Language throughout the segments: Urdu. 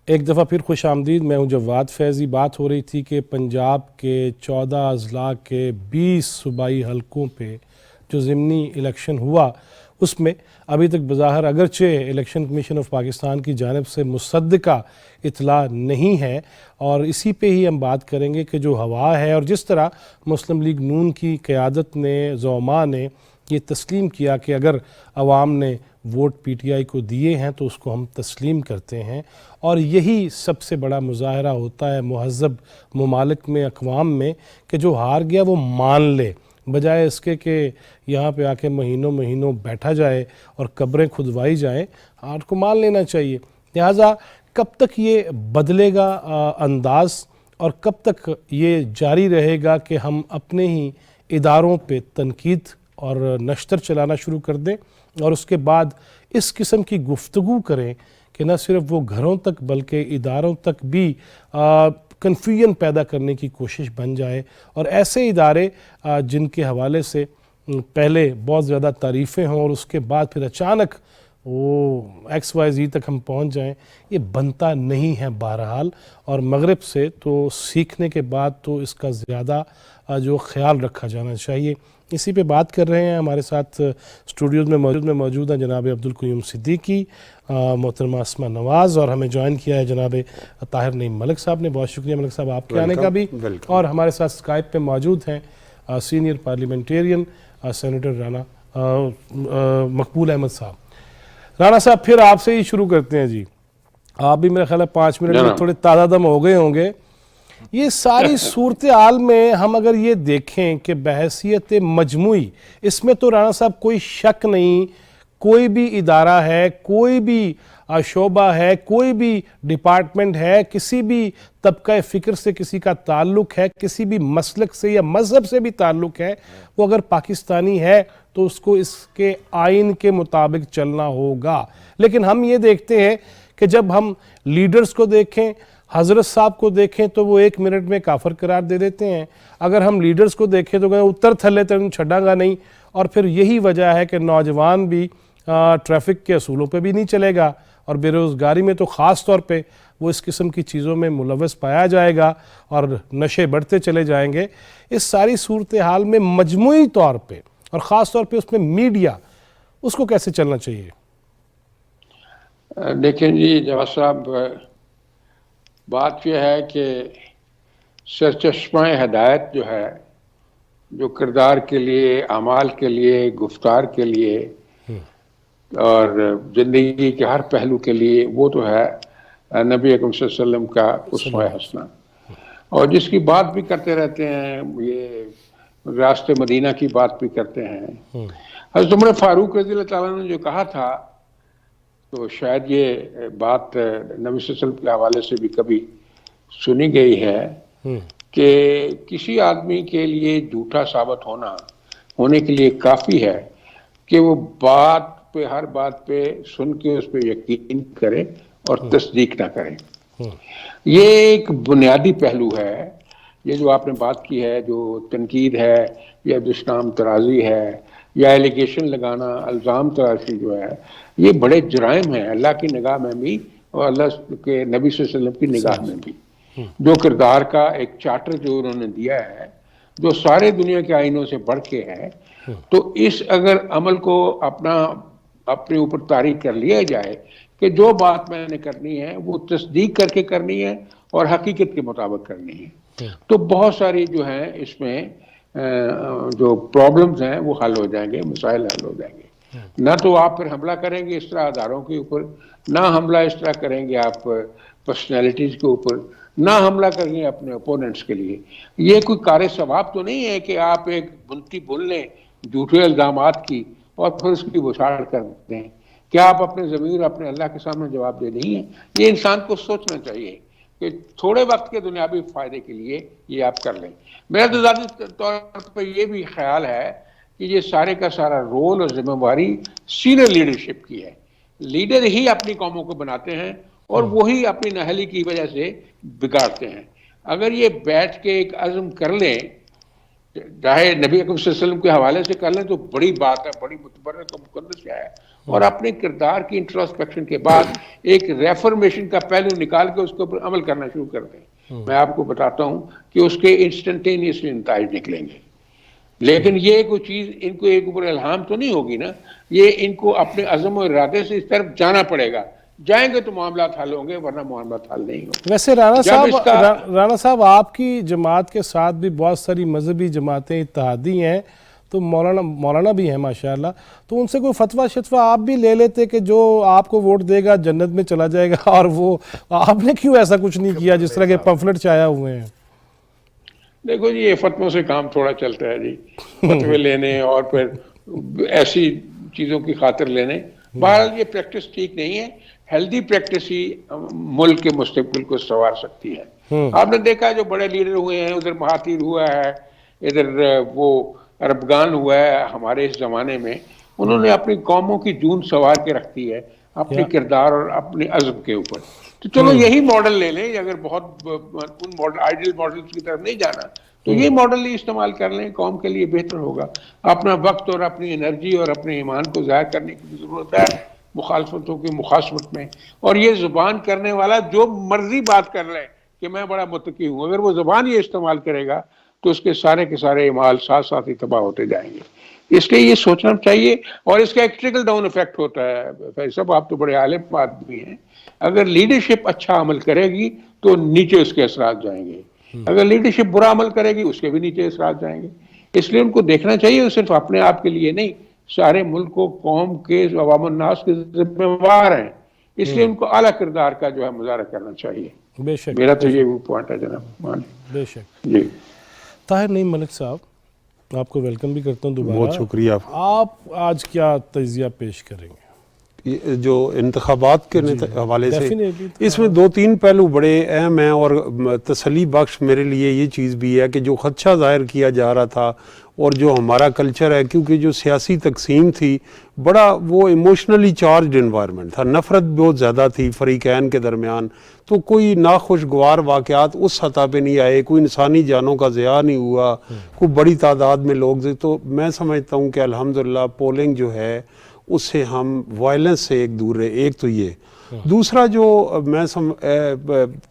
ایک دفعہ پھر خوش آمدید. میں ہوں جواد فیضی. بات ہو رہی تھی کہ پنجاب کے 14 اضلاع کے 20 صوبائی حلقوں پہ جو ضمنی الیکشن ہوا اس میں ابھی تک بظاہر اگرچہ الیکشن کمیشن آف پاکستان کی جانب سے مصدقہ اطلاع نہیں ہے، اور اسی پہ ہی ہم بات کریں گے کہ جو ہوا ہے اور جس طرح مسلم لیگ نون کی قیادت نے، زعماء نے یہ تسلیم کیا کہ اگر عوام نے ووٹ پی ٹی آئی کو دیے ہیں تو اس کو ہم تسلیم کرتے ہیں، اور یہی سب سے بڑا مظاہرہ ہوتا ہے مہذب ممالک میں، اقوام میں، کہ جو ہار گیا وہ مان لے، بجائے اس کے کہ یہاں پہ آ کے مہینوں بیٹھا جائے اور قبریں کھدوائی جائیں. ہار کو مان لینا چاہیے. لہٰذا کب تک یہ بدلے گا انداز، اور کب تک یہ جاری رہے گا کہ ہم اپنے ہی اداروں پہ تنقید اور نشتر چلانا شروع کر دیں، اور اس کے بعد اس قسم کی گفتگو کریں کہ نہ صرف وہ گھروں تک بلکہ اداروں تک بھی کنفیوژن پیدا کرنے کی کوشش بن جائے، اور ایسے ادارے جن کے حوالے سے پہلے بہت زیادہ تعریفیں ہوں اور اس کے بعد پھر اچانک وہ ایکس وائی زی تک ہم پہنچ جائیں، یہ بنتا نہیں ہے بہرحال. اور مغرب سے تو سیکھنے کے بعد تو اس کا زیادہ جو خیال رکھا جانا چاہیے. اسی پہ بات کر رہے ہیں. ہمارے ساتھ اسٹوڈیوز میں موجود ہیں جناب عبدالقیوم صدیقی، محترمہ اسماء نواز، اور ہمیں جوائن کیا ہے جناب طاہر نعیم ملک صاحب نے. بہت شکریہ ملک صاحب آپ کے آنے کا بھی. اور ہمارے ساتھ اسکائپ پہ موجود ہیں سینئر پارلیمنٹیرین سینیٹر رانا مقبول احمد صاحب. رانا صاحب پھر آپ سے ہی شروع کرتے ہیں. جی آپ بھی میرے خیال ہے 5 منٹ میں تھوڑے تازہ دم ہو گئے ہوں گے. یہ ساری صورتحال میں ہم اگر یہ دیکھیں کہ بحیثیت مجموعی، اس میں تو رانا صاحب کوئی شک نہیں، کوئی بھی ادارہ ہے، کوئی بھی شعبہ ہے، کوئی بھی ڈپارٹمنٹ ہے، کسی بھی طبقہ فکر سے کسی کا تعلق ہے، کسی بھی مسلک سے یا مذہب سے بھی تعلق ہے، وہ اگر پاکستانی ہے تو اس کو اس کے آئین کے مطابق چلنا ہوگا. لیکن ہم یہ دیکھتے ہیں کہ جب ہم لیڈرز کو دیکھیں، حضرت صاحب کو دیکھیں تو وہ 1 منٹ میں کافر قرار دے دیتے ہیں. اگر ہم لیڈرز کو دیکھیں تو کہیں اتر تھلے تن چھڑا گا نہیں. اور پھر یہی وجہ ہے کہ نوجوان بھی ٹریفک کے اصولوں پہ بھی نہیں چلے گا، اور بے روزگاری میں تو خاص طور پہ وہ اس قسم کی چیزوں میں ملوث پایا جائے گا اور نشے بڑھتے چلے جائیں گے. اس ساری صورتحال میں مجموعی طور پہ اور خاص طور پہ اس میں میڈیا، اس کو کیسے چلنا چاہیے؟ دیکھیں جی جواز صاحب، بات یہ ہے کہ سرچشمہ ہدایت جو ہے، جو کردار کے لیے، اعمال کے لیے، گفتار کے لیے اور زندگی کے ہر پہلو کے لیے، وہ تو ہے نبی اکرم صلی اللہ علیہ وسلم کا اسوہ حسنہ. اور جس کی بات بھی کرتے رہتے ہیں، یہ راست مدینہ کی بات بھی کرتے ہیں. حضرت عمر فاروق رضی اللہ تعالیٰ نے جو کہا تھا، تو شاید یہ بات نبی صلی اللہ علیہ وسلم کے حوالے سے بھی کبھی سنی گئی ہے کہ کسی آدمی کے لیے جھوٹا ثابت ہونے کے لیے کافی ہے کہ وہ بات پہ، ہر بات پہ سن کے اس پہ یقین کرے اور تصدیق نہ کرے. یہ ایک بنیادی پہلو ہے. یہ جو آپ نے بات کی ہے، جو تنقید ہے یا دشنام ترازی ہے یا ایلیگیشن لگانا، الزام تراشی جو ہے، یہ بڑے جرائم ہیں اللہ کی نگاہ میں بھی اور اللہ کے نبی صلی اللہ علیہ وسلم کی نگاہ میں بھی. جو کردار کا ایک چارٹر جو انہوں نے دیا ہے، جو سارے دنیا کے آئینوں سے بڑھ کے ہے، تو اس اگر عمل کو اپنے اوپر طاری کر لیا جائے کہ جو بات میں نے کرنی ہے وہ تصدیق کر کے کرنی ہے اور حقیقت کے مطابق کرنی ہے، تو بہت ساری جو ہیں اس میں جو پرابلمز ہیں وہ حل ہو جائیں گے، مسائل حل ہو جائیں گے. نہ تو آپ پھر حملہ کریں گے اس طرح اداروں کے اوپر، نہ حملہ اس طرح کریں گے آپ پرسنالٹیز کے اوپر، نہ حملہ کریں گے اپنے اپوننٹس کے لیے. یہ کوئی کار ثواب تو نہیں ہے کہ آپ ایک بنتی بول لیں جھوٹے الزامات کی اور پھر اس کی بشاڑ کر دیں. کیا آپ اپنے ضمیر اپنے اللہ کے سامنے جواب دے نہیں ہیں؟ یہ انسان کو سوچنا چاہیے کہ تھوڑے وقت کے دنیاوی فائدے کے لیے یہ آپ کر لیں. میرا تو ذاتی طور پر یہ بھی خیال ہے کہ یہ سارے کا سارا رول اور ذمہ داری سینئر لیڈرشپ کی ہے. لیڈر ہی اپنی قوموں کو بناتے ہیں اور وہی اپنی نااہلی کی وجہ سے بگاڑتے ہیں. اگر یہ بیٹھ کے ایک عزم کر لیں، چاہے نبی اکرم صلی اللہ علیہ وسلم کے حوالے سے کر لیں، تو بڑی بات ہے، بڑی متبرک و مقدس ہے. اور اپنے کردار کی انٹروسپیکشن کے بعد ایک ریفارمیشن کا پہلو نکال کے اس کے اوپر عمل کرنا شروع کر دیں. میں آپ کو بتاتا ہوں کہ اس کے انسٹنٹینیسلی نتائج نکلیں گے. لیکن یہ کوئی چیز ان کو ایک اوپر الہام تو نہیں ہوگی نا, یہ ان کو اپنے عزم و ارادے سے اس طرف جانا پڑے گا. جائیں گے تو معاملات حل ہوں گے, ورنہ معاملات حل نہیں ہوں گے. ویسے رانا صاحب آپ کی جماعت کے ساتھ بھی بہت ساری مذہبی جماعتیں اتحادی ہیں, تو مولانا بھی ہیں ماشاءاللہ, تو ان سے کوئی فتویٰ شتویٰ آپ بھی لے لیتے کہ جو آپ کو ووٹ دے گا جنت میں چلا جائے گا, اور وہ آپ نے کیوں ایسا کچھ نہیں کیا جس طرح کے پمفلٹ چھایا ہوئے ہیں؟ دیکھو جی, یہ فتووں سے کام تھوڑا چلتا ہے جی, فتوے لینے اور پھر ایسی چیزوں کی خاطر لینے. بہرحال یہ پریکٹس ٹھیک نہیں ہے. ہیلدی پریکٹس ہی ملک کے مستقبل کو سنوار سکتی ہے. آپ نے دیکھا جو بڑے لیڈر ہوئے ہیں, ادھر مہاتیر ہوا ہے, ادھر وہ اربگان ہوا ہے ہمارے اس زمانے میں, انہوں نے اپنی قوموں کی جون سنوار کے رکھتی ہے اپنے کردار اور اپنے عزم کے اوپر. تو چلو یہی ماڈل لے لیں, اگر بہت ان ماڈل آئیڈیل ماڈلز کی طرف نہیں جانا تو یہ ماڈل ہی استعمال کر لیں, قوم کے لیے بہتر ہوگا. اپنا وقت اور اپنی انرجی اور اپنے ایمان کو ظاہر کرنے کی ضرورت ہے مخالفتوں کی مخاصمت میں. اور یہ زبان کرنے والا جو مرضی بات کر لے کہ میں بڑا متقی ہوں, اگر وہ زبان یہ استعمال کرے گا تو اس کے سارے اعمال ساتھ ساتھ ہی تباہ ہوتے جائیں گے. اس لیے یہ سوچنا چاہیے. اور اس کا ایک ٹرکل ڈاؤن ایفیکٹ ہوتا ہے. فیض صاحب آپ تو بڑے عالم آدمی ہیں, اگر لیڈرشپ اچھا عمل کرے گی تو نیچے اس کے اثرات جائیں گے, اگر لیڈرشپ برا عمل کرے گی اس کے بھی نیچے اثرات جائیں گے. اس لیے ان کو دیکھنا چاہیے صرف اپنے آپ کے لیے نہیں, سارے ملک کو قوم کے عوام الناس کے ذمہ وار ہیں, اس لیے ان کو اعلیٰ کردار کا جو ہے مظاہرہ کرنا چاہیے. بے شک, میرا تو یہ پوائنٹ ہے جناب. بے شک. جی طاہر نعیم ملک صاحب, آپ کو ویلکم بھی کرتا ہوں دوبارہ. بہت شکریہ. آپ آج کیا تجزیہ پیش کریں گے جو انتخابات کے حوالے سے؟ اس میں 2-3 پہلو بڑے اہم ہیں, اور تسلی بخش میرے لیے یہ چیز بھی ہے کہ جو خدشہ ظاہر کیا جا رہا تھا اور جو ہمارا کلچر ہے, کیونکہ جو سیاسی تقسیم تھی بڑا وہ ایموشنلی چارجڈ انوائرمنٹ تھا, نفرت بہت زیادہ تھی فریقین کے درمیان, تو کوئی ناخوشگوار واقعات اس سطح پہ نہیں آئے, کوئی انسانی جانوں کا ضیاع نہیں ہوا, کوئی بڑی تعداد میں لوگ تھے. تو میں سمجھتا ہوں کہ الحمدللہ پولنگ جو ہے اس سے ہم وائلنس سے ایک دور رہے. ایک تو یہ. دوسرا جو میں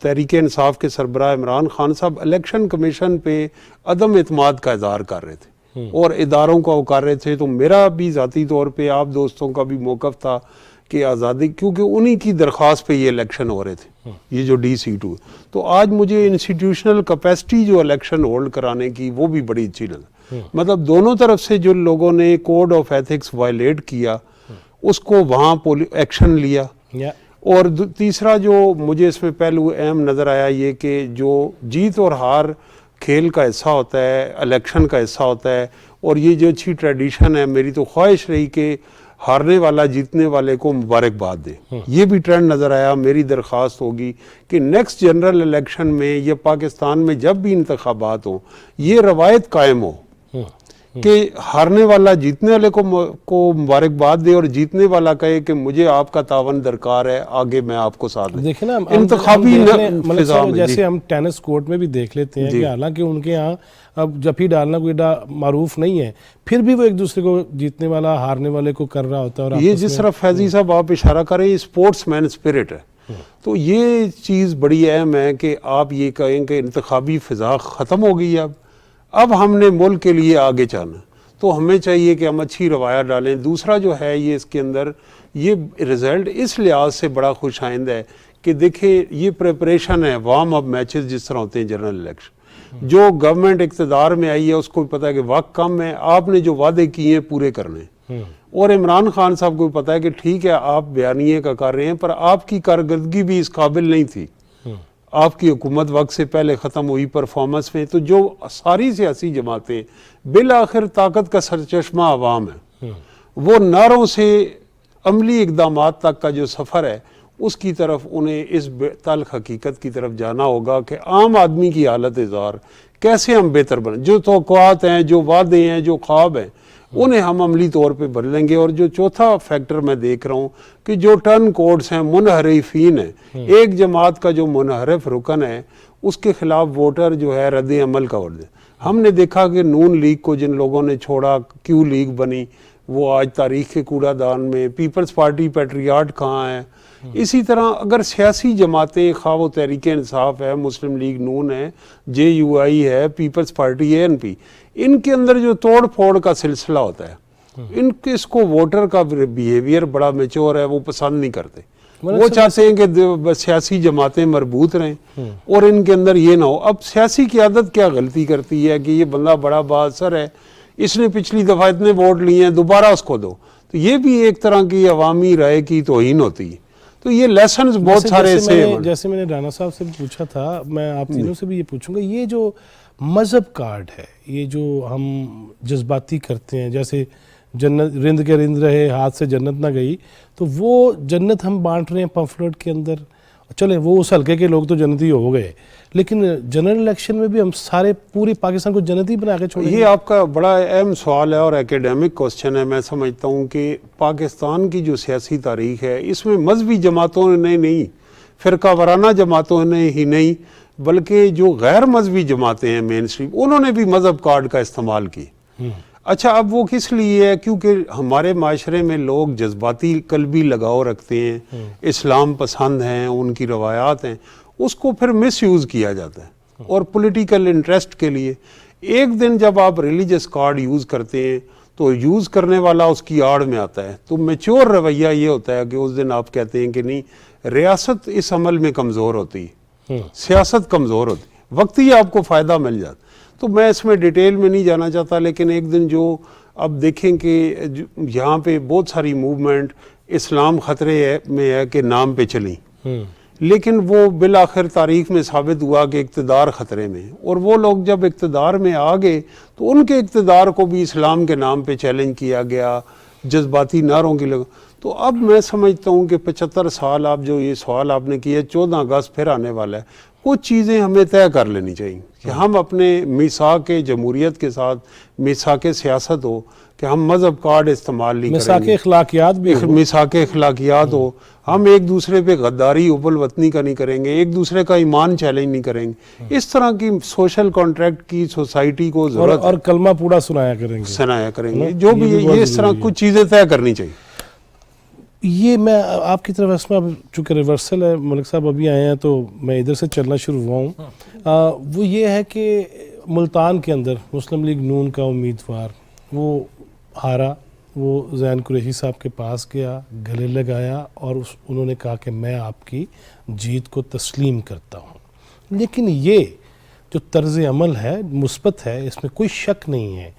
تحریک انصاف کے سربراہ عمران خان صاحب الیکشن کمیشن پہ عدم اعتماد کا اظہار کر رہے تھے اور اداروں کا وہ کر رہے تھے, تو میرا بھی ذاتی طور پہ آپ دوستوں کا بھی موقف تھا کہ آزادی, کیونکہ انہی کی درخواست پہ یہ الیکشن ہو رہے تھے, یہ جو DC2. تو آج مجھے انسٹیٹیوشنل کیپیسٹی جو الیکشن ہولڈ کرانے کی وہ بھی بڑی اچھی لگی. مطلب دونوں طرف سے جو لوگوں نے کوڈ آف ایتھکس وائلیٹ کیا اس کو وہاں ایکشن لیا. اور تیسرا جو مجھے اس میں پہلو اہم نظر آیا یہ کہ جو جیت اور ہار کھیل کا حصہ ہوتا ہے, الیکشن کا حصہ ہوتا ہے, اور یہ جو اچھی ٹریڈیشن ہے, میری تو خواہش رہی کہ ہارنے والا جیتنے والے کو مبارکباد دے. یہ بھی ٹرینڈ نظر آیا. میری درخواست ہوگی کہ نیکسٹ جنرل الیکشن میں یا پاکستان میں جب بھی انتخابات ہوں یہ روایت قائم ہو کہ ہارنے والا جیتنے والے کو مبارکباد دے اور جیتنے والا کہے کہ مجھے آپ کا تعاون درکار ہے, آگے میں آپ کو ساتھ. دیکھیں نا انتخابی جیسے ہم ٹینس کورٹ میں بھی دیکھ لیتے ہیں کہ حالانکہ ان کے ہاں اب جفی ڈالنا کوئی معروف نہیں ہے, پھر بھی وہ ایک دوسرے کو جیتنے والا ہارنے والے کو کر رہا ہوتا ہے. اور یہ جس طرح فیضی صاحب آپ اشارہ کریں اسپورٹس مین اسپرٹ ہے, تو یہ چیز بڑی اہم ہے کہ آپ یہ کہیں کہ انتخابی فضا ختم ہو گئی ہے, اب ہم نے ملک کے لیے آگے چلنا, تو ہمیں چاہیے کہ ہم اچھی روایت ڈالیں. دوسرا جو ہے یہ اس کے اندر یہ رزلٹ اس لحاظ سے بڑا خوش آئند ہے کہ دیکھیں یہ پریپریشن ہے, وارم اپ میچز جس طرح ہوتے ہیں جنرل الیکشن. جو گورنمنٹ اقتدار میں آئی ہے اس کو پتہ ہے کہ وقت کم ہے, آپ نے جو وعدے کیے ہیں پورے کرنے, اور عمران خان صاحب کو پتہ ہے کہ ٹھیک ہے آپ بیانیے کا کر رہے ہیں پر آپ کی کارکردگی بھی اس قابل نہیں تھی, آپ کی حکومت وقت سے پہلے ختم ہوئی پرفارمنس میں. تو جو ساری سیاسی جماعتیں بالآخر طاقت کا سرچشمہ عوام ہے, وہ نعروں سے عملی اقدامات تک کا جو سفر ہے اس کی طرف انہیں اس تلخ حقیقت کی طرف جانا ہوگا کہ عام آدمی کی حالت اظہار کیسے ہم بہتر بنیں. جو توقعات ہیں, جو وعدے ہیں, جو خواب ہیں, انہیں ہم عملی طور پہ بدلیں گے. اور جو چوتھا فیکٹر میں دیکھ رہا ہوں کہ جو ٹرن کوڈز ہیں, منحرفین ہیں, ایک جماعت کا جو منحرف رکن ہے اس کے خلاف ووٹر جو ہے رد عمل کا ورد. ہم نے دیکھا کہ نون لیگ کو جن لوگوں نے چھوڑا, کیو لیگ بنی, وہ آج تاریخ کے کوڑا دان میں. پیپلز پارٹی پیٹریاٹ کہاں ہے؟ اسی طرح اگر سیاسی جماعتیں خواہ وہ تحریک انصاف ہے, مسلم لیگ نون ہے, JUI ہے, پیپلز پارٹی ANP, ان کے اندر جو توڑ پھوڑ کا سلسلہ ہوتا ہے, اس کو ووٹر کا بیہیویئر بڑا میچور ہے, وہ پسند نہیں کرتے. وہ چاہتے ہیں کہ سیاسی جماعتیں مربوط رہیں اور ان کے اندر یہ نہ ہو. اب سیاسی قیادت کیا غلطی کرتی ہے کہ یہ بندہ بڑا بااثر ہے, اس نے پچھلی دفعہ اتنے ووٹ لیے ہیں, دوبارہ اس کو دو. تو یہ بھی ایک طرح کی عوامی رائے کی توہین ہوتی ہے. تو یہ لیسنز بہت سارے سے جیسے میں نے رانا صاحب سے بھی پوچھا تھا, میں آپ تینوں سے بھی یہ پوچھوں گا, یہ جو مذہب کارڈ ہے, یہ جو ہم جذباتی کرتے ہیں, جیسے جنت رند کے رند رہے ہاتھ سے جنت نہ گئی, تو وہ جنت ہم بانٹ رہے ہیں پمفلٹ کے اندر. چلیں وہ اس حلقے کے لوگ تو جنتی ہو گئے, لیکن جنرل الیکشن میں بھی ہم سارے پوری پاکستان کو جنتی بنا کے چھوڑیں. یہ آپ کا بڑا اہم سوال ہے اور اکیڈیمک کوسچن ہے. میں سمجھتا ہوں کہ پاکستان کی جو سیاسی تاریخ ہے, اس میں مذہبی جماعتوں نے نہیں, فرقہ وارانہ جماعتوں نے ہی نہیں, بلکہ جو غیر مذہبی جماعتیں ہیں مین اسٹریم, انہوں نے بھی مذہب کارڈ کا استعمال کی. اچھا, اب وہ کس لیے ہے؟ کیونکہ ہمارے معاشرے میں لوگ جذباتی قلبی لگاؤ رکھتے ہیں, اسلام پسند ہیں, ان کی روایات ہیں, اس کو پھر مس یوز کیا جاتا ہے اور پولیٹیکل انٹرسٹ کے لیے. ایک دن جب آپ ریلیجس کارڈ یوز کرتے ہیں تو یوز کرنے والا اس کی آڑ میں آتا ہے, تو میچور رویہ یہ ہوتا ہے کہ اس دن آپ کہتے ہیں کہ نہیں, ریاست اس عمل میں کمزور ہوتی ہے, سیاست کمزور ہوتی ہے, وقتی آپ کو فائدہ مل جاتا. تو میں اس میں ڈیٹیل میں نہیں جانا چاہتا, لیکن ایک دن جو اب دیکھیں کہ یہاں پہ بہت ساری موومنٹ اسلام خطرے میں ہے کہ نام پہ چلیں, لیکن وہ بالآخر تاریخ میں ثابت ہوا کہ اقتدار خطرے میں, اور وہ لوگ جب اقتدار میں آ گئے تو ان کے اقتدار کو بھی اسلام کے نام پہ چیلنج کیا گیا, جذباتی نعروں کی لگا. تو اب میں سمجھتا ہوں کہ 75 سال آپ جو یہ سوال آپ نے کیا, 14 اگست پھر آنے والا ہے, کچھ چیزیں ہمیں طے کر لینی چاہیے کہ ہم اپنے میثاق جمہوریت کے ساتھ, میثاق سیاست ہو کہ ہم مذہب کارڈ استعمال نہیں کریں گے, میثاق اخلاقیات ہو, ہم ایک دوسرے پہ غداری حب الوطنی کا نہیں کریں گے, ایک دوسرے کا ایمان چیلنج نہیں کریں گے. اس طرح کی سوشل کانٹریکٹ کی سوسائٹی کو ضرورت اور کلمہ پورا سنایا کریں گے, جو بھی یہ اس طرح کچھ چیزیں طے کرنی چاہیے. یہ میں آپ کی طرف اس میں چونکہ ریورسل ہے, ملک صاحب ابھی آئے ہیں تو میں ادھر سے چلنا شروع ہوا ہوں. وہ یہ ہے کہ ملتان کے اندر مسلم لیگ نون کا امیدوار وہ ہارا, وہ زین قریشی صاحب کے پاس گیا, گلے لگایا اور انہوں نے کہا کہ میں آپ کی جیت کو تسلیم کرتا ہوں. لیکن یہ جو طرز عمل ہے مثبت ہے, اس میں کوئی شک نہیں ہے,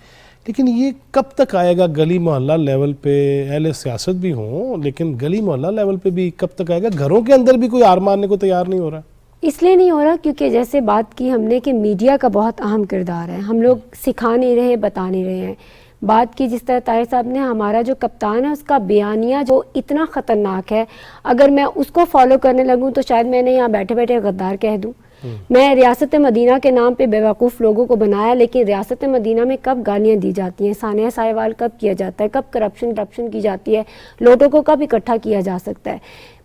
لیکن یہ کب تک آئے گا؟ گلی محلہ لیول پہ اہل سیاست بھی ہوں, لیکن گلی محلہ لیول پہ بھی کب تک آئے گا؟ گھروں کے اندر بھی کوئی ہار ماننے کو تیار نہیں ہو رہا. اس لیے نہیں ہو رہا کیونکہ جیسے بات کی ہم نے کہ میڈیا کا بہت اہم کردار ہے. ہم لوگ سکھا نہیں رہے, بتا نہیں رہے ہیں. بات کی جس طرح طاہر صاحب نے, ہمارا جو کپتان ہے اس کا بیانیہ جو اتنا خطرناک ہے, اگر میں اس کو فالو کرنے لگوں تو شاید میں نے یہاں بیٹھے بیٹھے غدار کہہ دوں. میں ریاست مدینہ کے نام پہ بیوقوف لوگوں کو بنایا, لیکن ریاست مدینہ میں کب گالیاں دی جاتی ہیں, سانحہ سائیوال کب کیا جاتا ہے, کب کرپشن کی جاتی ہے, لوٹوں کو کب اکٹھا کیا جا سکتا ہے.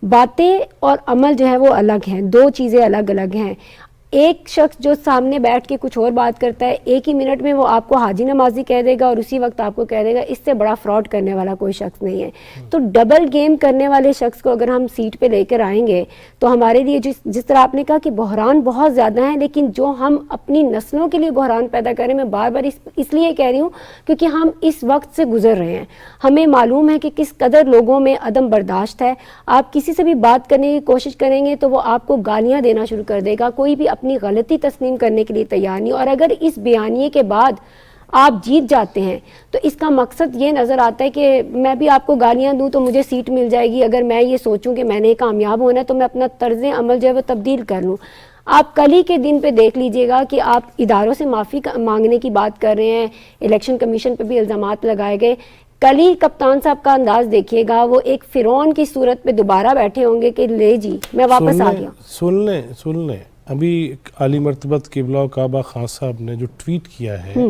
باتیں اور عمل جو ہے وہ الگ ہیں, دو چیزیں الگ الگ ہیں. ایک شخص جو سامنے بیٹھ کے کچھ اور بات کرتا ہے, ایک ہی منٹ میں وہ آپ کو حاجی نمازی کہہ دے گا اور اسی وقت آپ کو کہہ دے گا. اس سے بڑا فراڈ کرنے والا کوئی شخص نہیں ہے. تو ڈبل گیم کرنے والے شخص کو اگر ہم سیٹ پہ لے کر آئیں گے تو ہمارے لیے جس طرح آپ نے کہا کہ بحران بہت زیادہ ہیں, لیکن جو ہم اپنی نسلوں کے لیے بحران پیدا کریں, میں بار بار اس لیے کہہ رہی ہوں کیونکہ ہم اس وقت سے گزر رہے ہیں. ہمیں معلوم ہے کہ کس قدر لوگوں میں عدم برداشت ہے. آپ کسی سے بھی بات کرنے کی کوشش کریں گے تو وہ آپ کو گالیاں دینا شروع کر دے گا, کوئی بھی اپنی غلطی تسلیم کرنے کے لیے تیار نہیں. اور اگر اس بیانیے کے بعد آپ جیت جاتے ہیں تو اس کا مقصد یہ نظر آتا ہے کہ میں بھی آپ کو گالیاں دوں تو مجھے سیٹ مل جائے گی. اگر میں یہ سوچوں کہ میں نے کامیاب ہونا ہے تو میں اپنا طرز عمل جو ہے وہ تبدیل کر لوں. آپ کل ہی کے دن پہ دیکھ لیجئے گا کہ آپ اداروں سے معافی مانگنے کی بات کر رہے ہیں, الیکشن کمیشن پہ بھی الزامات لگائے گئے. کل ہی کپتان صاحب کا انداز دیکھیے گا, وہ ایک فرعون کی صورت پہ دوبارہ بیٹھے ہوں گے کہ لے جی میں واپس آ گیا. سن لیں ابھی عالی مرتبت قبلہ کعبہ خان صاحب نے جو ٹویٹ کیا ہے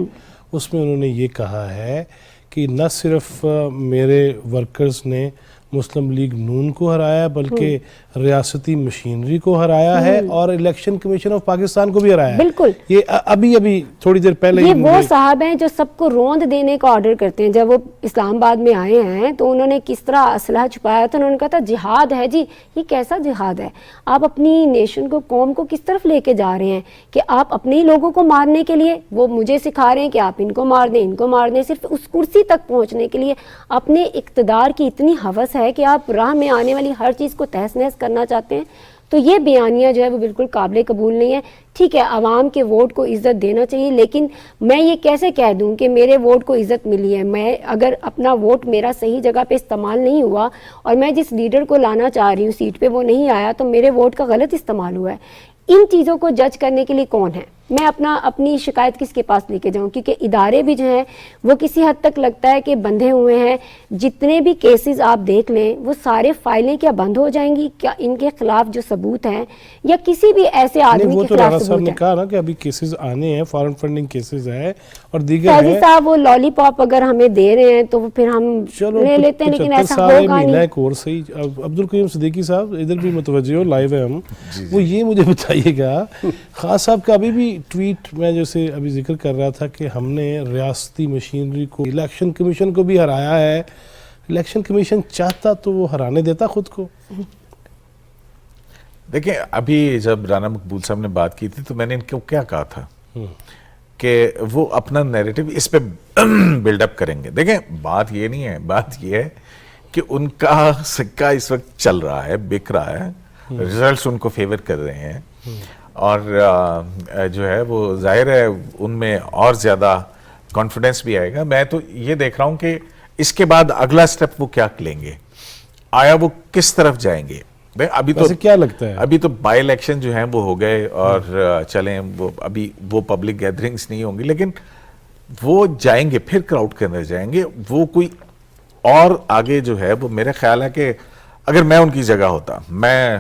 اس میں انہوں نے یہ کہا ہے کہ نہ صرف میرے ورکرز نے مسلم لیگ نون کو ہرایا بلکہ ریاستی مشینری کو ہرایا ہے اور الیکشن کمیشن آف پاکستان کو بھی ہرایا ہے. بالکل. یہ ابھی تھوڑی دیر پہلے یہ وہ صاحب ہیں جو سب کو روند دینے کا آرڈر کرتے ہیں. جب وہ اسلام آباد میں آئے ہیں تو انہوں نے کس طرح اسلحہ چھپایا تھا, انہوں نے کہا تھا جہاد ہے جی. یہ کیسا جہاد ہے؟ آپ اپنی نیشن کو, قوم کو کس طرف لے کے جا رہے ہیں کہ آپ اپنے ہی لوگوں کو مارنے کے لیے, وہ مجھے سکھا رہے ہیں کہ آپ ان کو مار دیں, ان کو مار دیں, صرف اس کرسی تک پہنچنے کے لیے. اپنے اقتدار کی اتنی ہوس ہے کہ آپ راہ میں آنے والی ہر چیز کو تہس نہس کرنا چاہتے ہیں. تو یہ بیانیہ جو ہے وہ بالکل قابل قبول نہیں ہے. ٹھیک ہے, عوام کے ووٹ کو عزت دینا چاہیے, لیکن میں یہ کیسے کہہ دوں کہ میرے ووٹ کو عزت ملی ہے؟ میں اگر اپنا ووٹ میرا صحیح جگہ پہ استعمال نہیں ہوا اور میں جس لیڈر کو لانا چاہ رہی ہوں سیٹ پہ وہ نہیں آیا تو میرے ووٹ کا غلط استعمال ہوا ہے. ان چیزوں کو جج کرنے کے لیے کون ہے؟ میں اپنی شکایت کس کے پاس لے کے جاؤں؟ کیونکہ ادارے بھی جو ہیں وہ کسی حد تک لگتا ہے کہ بندھے ہوئے ہیں. جتنے بھی کیسز آپ دیکھ لیں وہ سارے فائلیں کیا بند ہو جائیں گی؟ کیا ان کے خلاف جو ثبوت ہیں یا کسی بھی ایسے آدمی کے خلاف ثبوت ہے؟ وہ تو نے کہا نا کہ ابھی کیسز آنے ہیں, فارن فنڈنگ کیسز ہیں اور دیگر فیضی صاحب وہ لالی پاپ اگر ہمیں دے رہے ہیں تو پھر ہم لے لیتے ہیں, لیکن ایسا ہوگا نہیں. کورس ہی عبدالقیوم صدیقی صاحب ادھر بھی متوجہ ہو, لائیو ہے ہم. وہ یہ مجھے بتائیے گا, خان صاحب کا ابھی بھی ٹویٹ میں جیسے ابھی ذکر کر رہا تھا کہ ہم نے ریاستی مشینری کو, الیکشن کمیشن کو بھی ہرایا ہے. الیکشن کمیشن چاہتا تو وہ ہرانے دیتا خود کو. دیکھیں ابھی جب رانا مقبول صاحب نے بات کی تھی تو میں نے ان کو کیا کہا تھا کہ وہ اپنا نیریٹو اس پہ بلڈ اپ کریں گے. دیکھیں بات یہ نہیں ہے, بات یہ ہے کہ ان کا سکہ اس وقت چل رہا ہے, بک رہا ہے, ریزلٹس ان کو فیور کر رہے ہیں اور جو ہے وہ ظاہر ہے ان میں اور زیادہ کانفیڈنس بھی آئے گا. میں تو یہ دیکھ رہا ہوں کہ اس کے بعد اگلا سٹیپ وہ کیا لیں گے, آیا وہ کس طرف جائیں گے. ابھی تو کیا لگتا ہے ابھی تو بائی الیکشن جو ہیں وہ ہو گئے اور چلیں وہ ابھی وہ پبلک گیدرنگز نہیں ہوں گی, لیکن وہ جائیں گے پھر کراؤڈ کے اندر جائیں گے. وہ کوئی اور آگے جو ہے وہ میرا خیال ہے کہ اگر میں ان کی جگہ ہوتا, میں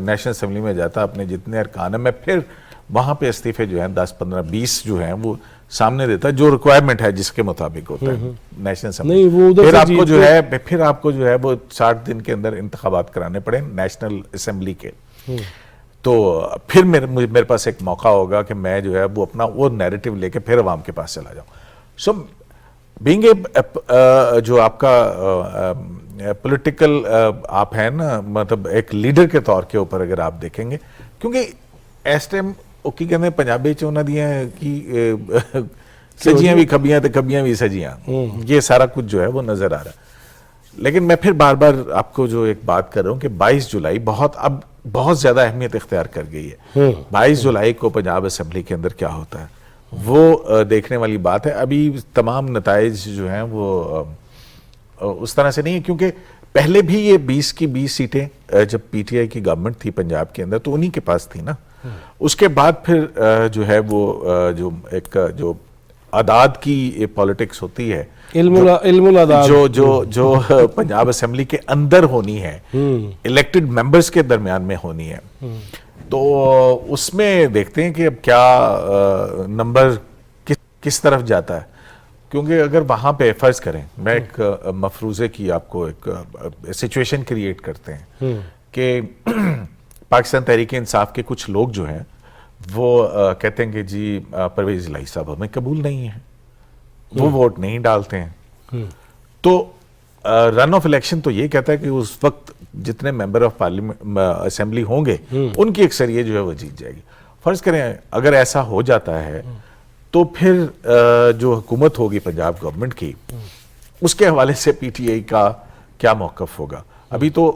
نیشنل اسمبلی میں جاتا, اپنے جتنے ارکان ہیں میں پھر وہاں پہ استعفے جو ہیں 10 15 20 جو ہیں وہ سامنے دیتا, جو ریکوائرمنٹ ہے جس کے مطابق ہوتا ہے نیشنل اسمبلی. پھر آپ کو جو ہے وہ 60 دن کے اندر انتخابات کرانے پڑے نیشنل اسمبلی کے. تو پھر میرے پاس ایک موقع ہوگا کہ میں جو ہے وہ اپنا وہ نیریٹو لے کے پھر عوام کے پاس چلا جاؤں. سو بینگ اے جو آپ کا پولیٹیکل آپ ہیں نا, مطلب ایک لیڈر کے طور کے اوپر اگر آپ دیکھیں گے, کیونکہ اس ٹائم کی کہتے ہیں پنجابی چونا دیاں کی سجیاں بھی کھبیاں تے کھبیاں بھی سجیاں, یہ سارا کچھ جو ہے وہ نظر آ رہا ہے. لیکن میں پھر بار بار آپ کو جو ایک بات کر رہا ہوں کہ 22 جولائی اب بہت زیادہ اہمیت اختیار کر گئی ہے. 22 جولائی کو پنجاب اسمبلی کے اندر کیا ہوتا ہے وہ دیکھنے والی بات ہے. ابھی تمام نتائج جو ہیں وہ اس طرح سے نہیں ہے, کیونکہ پہلے بھی یہ 20 کی 20 سیٹیں جب پی ٹی آئی کی گورنمنٹ تھی پنجاب کے اندر تو انہی کے پاس تھی نا. اس کے بعد پھر جو ہے وہ جو ایک جو اعداد کی پالیٹکس ہوتی ہے, علم العداد جو پنجاب اسمبلی کے اندر ہونی ہے, الیکٹڈ ممبرز کے درمیان میں ہونی ہے, تو اس میں دیکھتے ہیں کہ اب کیا نمبر کس طرف جاتا ہے. کیونکہ اگر وہاں پہ فرض کریں, میں ایک مفروضے کی آپ کو ایک سچویشن کریٹ کرتے ہیں کہ پاکستان تحریک انصاف کے کچھ لوگ جو ہیں وہ کہتے ہیں کہ جی پرویز الہی صاحب ہمیں قبول نہیں ہے, وہ ووٹ نہیں ڈالتے ہیں. تو رن آف الیکشن تو یہ کہتا ہے کہ اس وقت جتنے ممبر آف پارلیمنٹ اسمبلی ہوں گے ان کی اکثریت جو ہے وہ جیت جائے گی. فرض کریں اگر ایسا ہو جاتا ہے تو پھر جو حکومت ہوگی پنجاب گورنمنٹ کی, اس کے حوالے سے پی ٹی آئی کا کیا موقف ہوگا. ابھی تو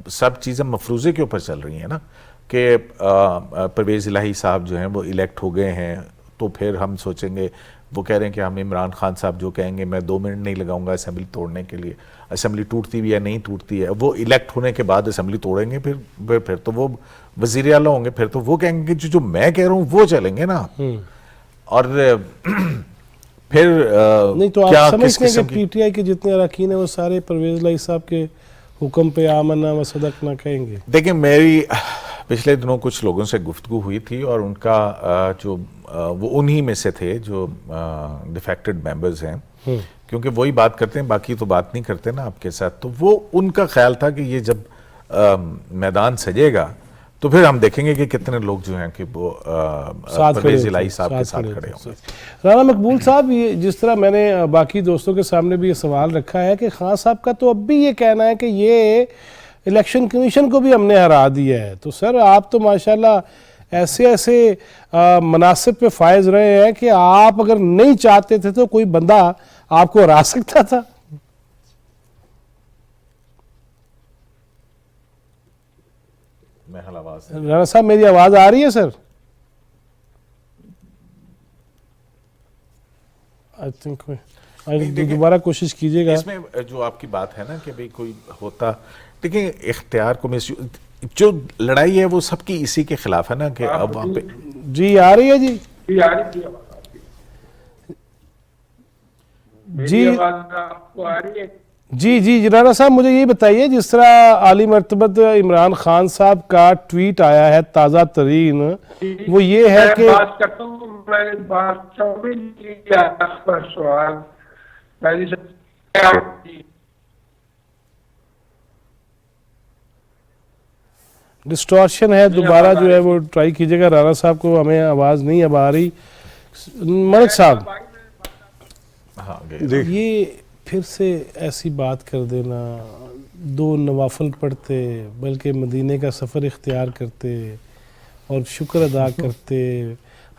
سب چیزیں مفروضے کے اوپر چل رہی ہیں نا کہ پرویز الہی صاحب جو ہیں وہ الیکٹ ہو گئے ہیں, تو پھر ہم سوچیں گے, وہ کہہ رہے ہیں کہ ہم عمران خان صاحب جو کہیں گے میں 2 منٹ نہیں لگاؤں گا اسمبلی توڑنے کے لیے, اسمبلی ٹوٹتی بھی ہے نہیں ٹوٹتی ہے, وہ الیکٹ ہونے کے بعد اسمبلی توڑیں گے, پھر تو وہ وزیر اعلیٰ ہوں گے, پھر تو وہ کہیں گے کہ جو میں کہہ رہا ہوں وہ چلیں گے نا. اور پھر نہیں تو آپ سمجھتے ہیں کہ پی ٹی آئی کے جتنے اراکین ہیں وہ سارے پرویز الہی صاحب کے حکم پہ آمنا و صدقنا کہیں گے؟ دیکھیں میری پچھلے دنوں کچھ لوگوں سے گفتگو ہوئی تھی اور ان کا جو وہ انہی میں سے تھے جو ڈیفیکٹڈ ممبرز ہیں, کیونکہ وہی بات کرتے ہیں باقی تو بات نہیں کرتے نا آپ کے ساتھ. تو وہ ان کا خیال تھا کہ یہ جب میدان سجے گا تو پھر ہم دیکھیں گے کہ کتنے لوگ جو ہیں کہ وہ پرویز الہی صاحب کے ساتھ کھڑے ہوں گے. رانا مقبول صاحب، یہ جس طرح میں نے باقی دوستوں کے سامنے بھی یہ سوال رکھا ہے کہ خان صاحب کا تو اب بھی یہ کہنا ہے کہ یہ الیکشن کمیشن کو بھی ہم نے ہرا دیا ہے، تو سر آپ تو ماشاءاللہ ایسے مناصب پہ فائز رہے ہیں کہ آپ اگر نہیں چاہتے تھے تو کوئی بندہ آپ کو ہرا سکتا تھا. رانا صاحب میری آواز آ رہی ہے سر؟ آئی تھنک دوبارہ کوشش کیجیے گا. اس میں جو آپ کی بات ہے نا کہ بھئی کوئی ہوتا، دیکھیں اختیار کو جو لڑائی ہے وہ سب کی اسی کے خلاف ہے نا کہ اب وہاں پہ. جی آ رہی ہے جی جی رانا صاحب مجھے یہ بتائیے، جس طرح عالی مرتبت عمران خان صاحب کا ٹویٹ آیا ہے تازہ ترین، وہ یہ ہے کہ ڈسٹورشن ہے، دوبارہ جو ہے وہ ٹرائی کیجیے گا. رانا صاحب کو ہمیں آواز نہیں اب آ رہی. ملک صاحب یہ پھر سے ایسی بات کر دینا، 2 نوافل پڑھتے بلکہ مدینے کا سفر اختیار کرتے اور شکر ادا کرتے.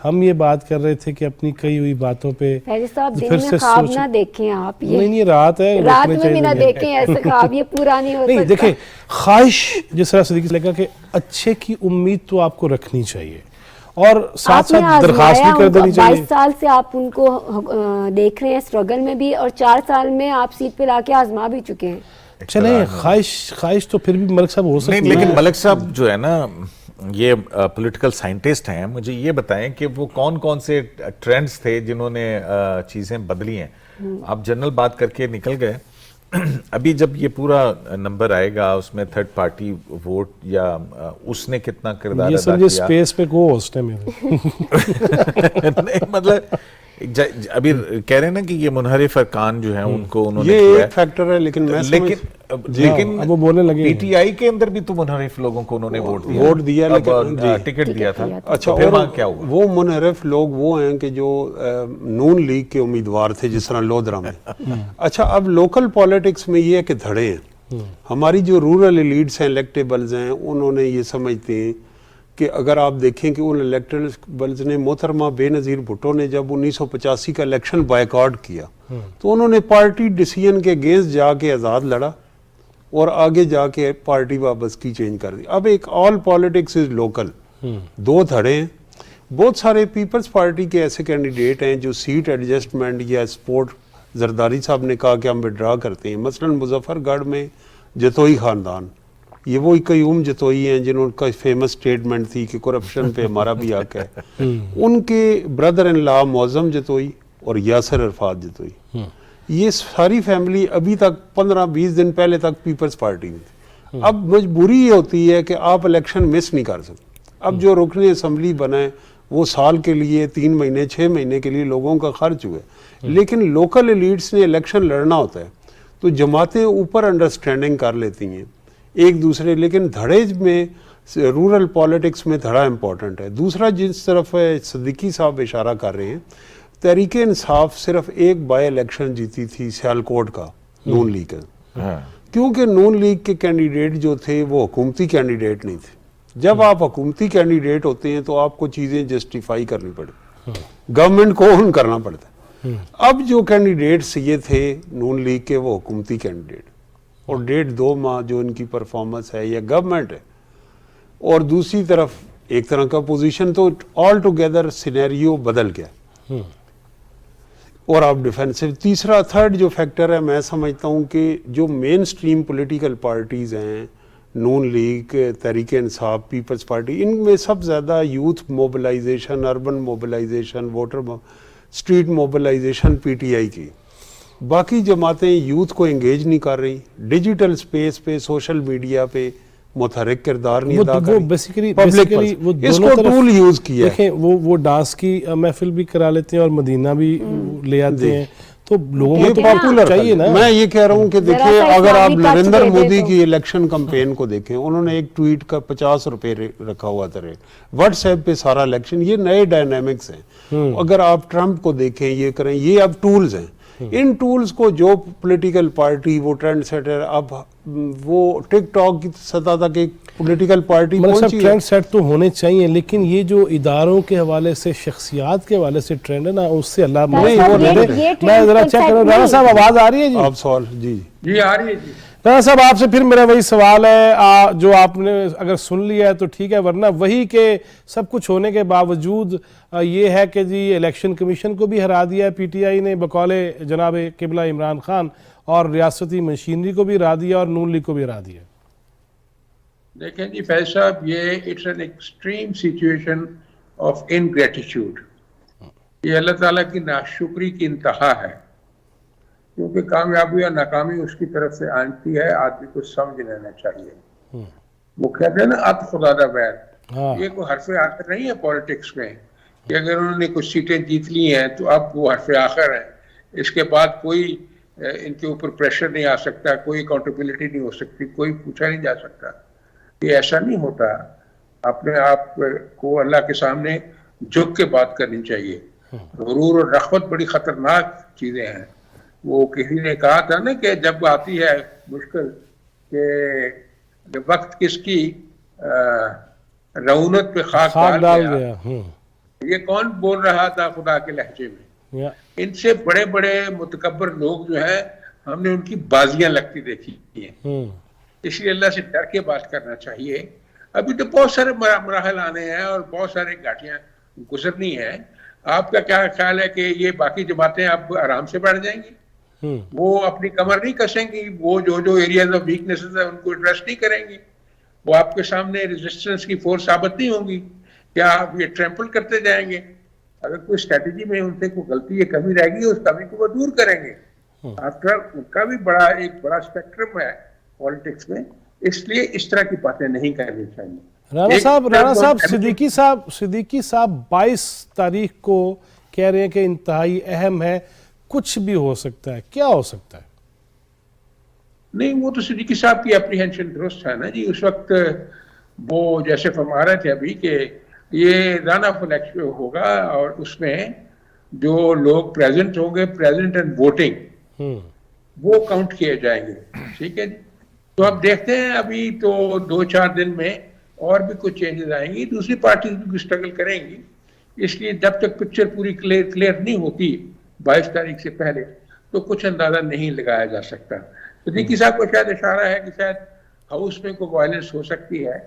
ہم یہ بات کر رہے تھے کہ اپنی کئی ہوئی باتوں پہ صاحب دن میں خواب نہ دیکھیں آپ. نہیں رات ہے، رات میں بھی نہ دیکھیں ایسے خواب، یہ پورا نہیں ہو سکتا. نہیں دیکھیں، خواہش جس طرح صدیقی سے لے کر کہ اچھے کی امید تو آپ کو رکھنی چاہیے اور ساتھ ساتھ درخواست بھی کر دینی چاہیے. 22 سال سے آپ ان کو دیکھ رہے ہیں اسٹرگل میں بھی، اور 4 سال میں آپ سیٹ پہ لا کے آزما بھی چکے ہیں. چلیں خواہش تو پھر بھی ملک صاحب ہو سکتی ہے. لیکن ملک صاحب جو ہے نا یہ پولیٹیکل سائنٹسٹ ہیں، مجھے یہ بتائیں کہ وہ کون سے ٹرینڈز تھے جنہوں نے چیزیں بدلی ہیں. آپ جنرل بات کر کے نکل گئے. ابھی جب یہ پورا نمبر آئے گا اس میں تھرڈ پارٹی ووٹ یا اس نے کتنا کردار ادا کیا، یہ سپیس پہ کو ہوسٹ ہے میرے نہیں مطلب ابھی کہہ رہے ہیں نا کہ یہ منحرف ارکان جو ہیں ان کو انہوں نے یہ ایک فیکٹر ہے. لیکن وہ بولنے لگے پی ٹی آئی کے اندر بھی تو منحرف لوگوں کو انہوں نے ووٹ دیا، ٹکٹ دیا تھا. اچھا، اور کیا ہوا؟ وہ منحرف لوگ وہ ہیں کہ جو نون لیگ کے امیدوار تھے، جس طرح لودھرا میں. اچھا، اب لوکل پالیٹکس میں یہ ہے کہ دھڑے ہیں. ہماری جو رورل ایلیٹس ہیں، الیکٹیبلز ہیں، انہوں نے یہ سمجھتے ہیں کہ اگر آپ دیکھیں کہ ان الیکٹیبلز نے محترمہ بے نظیر بھٹو نے جب 1985 کا الیکشن بائیکاٹ کیا تو انہوں نے پارٹی ڈیسیژن کے اگینسٹ جا کے آزاد لڑا اور آگے جا کے پارٹی وابستگی چینج کر دی. اب ایک آل پالیٹکس از لوکل. 2 دھڑے ہیں. بہت سارے پیپلز پارٹی کے ایسے کینڈیڈیٹ ہیں جو سیٹ ایڈجسٹمنٹ یا سپورٹ، زرداری صاحب نے کہا کہ ہم وڈرا کرتے ہیں. مثلا مظفر گڑھ میں جتوئی خاندان، یہ وہ قیوم جتوئی ہیں جنہوں کا فیمس سٹیٹمنٹ تھی کہ کرپشن پہ ہمارا بھی حق ہے. ان کے بردر ان لا معظم جتوئی اور یاسر عرفات جتوئی، یہ ساری فیملی ابھی تک 15-20 دن پہلے تک پیپلز پارٹی میں تھی. اب مجبوری یہ ہوتی ہے کہ آپ الیکشن مس نہیں کر سکتے. اب جو رکن اسمبلی بنائے وہ سال کے لیے 3 مہینے 6 مہینے کے لیے لوگوں کا خرچ ہوئے. لیکن لوکل ایلیٹس نے الیکشن لڑنا ہوتا ہے تو جماعتیں اوپر انڈرسٹینڈنگ کر لیتی ہیں ایک دوسرے. لیکن دھڑے میں رورل پالیٹکس میں دھڑا امپورٹنٹ ہے. دوسرا جس طرف صدیقی صاحب اشارہ کر رہے ہیں، تحریک انصاف صرف ایک بائی الیکشن جیتی تھی سیالکوٹ کا نون لیگ کا، کیونکہ نون لیگ کے کینڈیڈیٹ جو تھے وہ حکومتی کینڈیڈیٹ نہیں تھے. جب آپ حکومتی کینڈیڈیٹ ہوتے ہیں تو آپ کو چیزیں جسٹیفائی کرنی پڑتی، گورنمنٹ کو اون کرنا پڑتا ہے. اب جو کینڈیڈیٹس یہ تھے نون لیگ کے وہ حکومتی کینڈیڈیٹ، اور 1.5-2 ماہ جو ان کی پرفارمنس ہے یہ گورنمنٹ ہے، اور دوسری طرف ایک طرح کا پوزیشن، تو آل ٹوگیدر سینیریو بدل گیا اور آپ ڈیفینسو. تیسرا تھرڈ جو فیکٹر ہے میں سمجھتا ہوں کہ جو مین سٹریم پولیٹیکل پارٹیز ہیں، نون league, Tehreek Insaf, Peoples party, ان میں سب زیادہ youth mobilisation, urban mobilisation, voter street mobilisation P T I کی. باقی جماعتیں یوتھ کو انگیج نہیں کر رہی، ڈیجیٹل سپیس پہ، سوشل میڈیا پہ متحرک کردار نہیں ادا کر رہی. بیسیکلی وہ اس کو ٹول یوز کیا ہے. دیکھیں وہ ڈانس کی محفل بھی کرا لیتے ہیں اور مدینہ بھی لے آتے ہیں، تو لوگوں یہ کو پاپولر چاہیے نا. میں یہ کہہ رہا ہوں کہ دیکھیں ذرا سا اگر آپ اسلامی ٹچ نریندر دے دے مودی تو. کی الیکشن کمپین کو دیکھیں انہوں نے ایک ٹویٹ کا 50 روپے رکھا ہوا تھا ریٹ, واٹس ایپ پہ سارا الیکشن, یہ نئے ڈائنامکس ہیں. اگر آپ ٹرمپ کو دیکھیں یہ کریں, یہ اب ٹولز ہیں. ان ٹولز کو جو پولیٹیکل پارٹی وہ ٹرینڈ سیٹر, اب وہ ٹک ٹاک کی سطح تک ایک پولیٹیکل پارٹی مطلب پہنچی ہے. ٹرینڈ سیٹ تو ہونے چاہیے, لیکن یہ جو اداروں کے حوالے سے شخصیات کے حوالے سے ٹرینڈ ہے نا, اس سے اللہ نہیں, وہ میں ذرا چیک کروں. رانا صاحب آواز آ رہی ہے جی؟ آپ سوال جی جی آ رہی ہے جی. رانا صاحب آپ سے پھر میرا وہی سوال ہے, جو آپ نے اگر سن لیا ہے تو ٹھیک ہے, ورنہ وہی کہ سب کچھ ہونے کے باوجود یہ ہے کہ جی الیکشن کمیشن کو بھی ہرا دیا ہے پی ٹی آئی نے بقول جناب قبلہ عمران خان, اور ریاستی مشینری کو بھی ہرا دیا اور نون لیگ کو بھی ہرا دیا. دیکھیں جی فیض صاحب, یہ it's an extreme situation of ingratitude. یہ اللہ تعالیٰ کی ناشکری کی انتہا ہے, کیونکہ کامیابی اور ناکامی اس کی طرف سے آتی ہے, آدمی کو سمجھ لینا چاہیے. وہ کہتے ہیں نا ات خدا دا بیر, یہ کوئی حرف آخر نہیں ہے پالیٹکس میں کہ اگر انہوں نے کچھ سیٹیں جیت لی ہیں تو اب وہ حرف آخر ہے, اس کے بعد کوئی ان کے اوپر پریشر نہیں آ سکتا, کوئی اکاؤنٹیبلٹی نہیں ہو سکتی, کوئی پوچھا نہیں جا سکتا. یہ ایسا نہیں ہوتا. اپنے آپ کو اللہ کے سامنے جھک کے بات کرنی چاہیے. غرور اور رغبت بڑی خطرناک چیزیں ہیں. وہ کسی نے کہا تھا نا کہ جب آتی ہے مشکل کہ وقت کس کی رعونت پہ خاک ڈال گیا, یہ کون بول رہا تھا خدا کے لہجے میں؟ ان سے بڑے بڑے متکبر لوگ جو ہیں ہم نے ان کی بازیاں لگتی دیکھی ہیں. اس لیے اللہ سے ڈر کے بات کرنا چاہیے. ابھی تو بہت سارے مراحل آنے ہیں اور بہت سارے گھاٹیاں گزرنی ہیں. آپ کا کیا خیال ہے کہ یہ باقی جماعتیں اب آرام سے بیٹھ جائیں گی؟ وہ اپنی کمر نہیں کسیں گی, وہ جو ایریاز آف ویکنیسز ہیں ان کو ایڈریس نہیں کریں گی, وہ آپ کے سامنے ریزسٹنس کی فورس ثابت نہیں ہوں گی, کیا آپ یہ ٹریمپل کرتے جائیں گے؟ اگر کوئی اسٹریٹجی میں ان سے کوئی غلطی یا کمی رہ گی اس کمی کو وہ دور کریں گے. آفٹر ان کا بھی ایک بڑا اسپیکٹرم ہے پالیٹکس میں, اس لیے اس طرح کی باتیں نہیں کرنی چاہیے. رانا صاحب صدیقی صاحب 22 تاریخ کو کہہ رہے ہیں کہ انتہائی اہم ہے, کچھ بھی ہو سکتا ہے, کیا ہو سکتا ہے؟ نہیں, وہ تو صدیقی صاحب کی اپریہنشن درست ہے نا جی. اس وقت وہ جیسے فرما رہے تھے ابھی کہ یہ رن آف الیکشن ہوگا اور اس میں جو لوگ پریزنٹ ہوں گے, پریزنٹ اینڈ ووٹنگ, وہ کاؤنٹ کیے جائیں گے. ٹھیک ہے جی. تو اب دیکھتے ہیں, ابھی تو 2-4 دن میں اور بھی کچھ چینجز آئیں گی, دوسری پارٹیز بھی اسٹرگل کریں گی. اس لیے جب تک پکچر پوری کلیئر نہیں ہوتی 22 تاریخ سے پہلے تو کچھ اندازہ نہیں لگایا جا سکتا. صدیقی صاحب کو شاید اشارہ ہے کہ شاید ہاؤس میں کوئی وائلنس ہو سکتی ہے,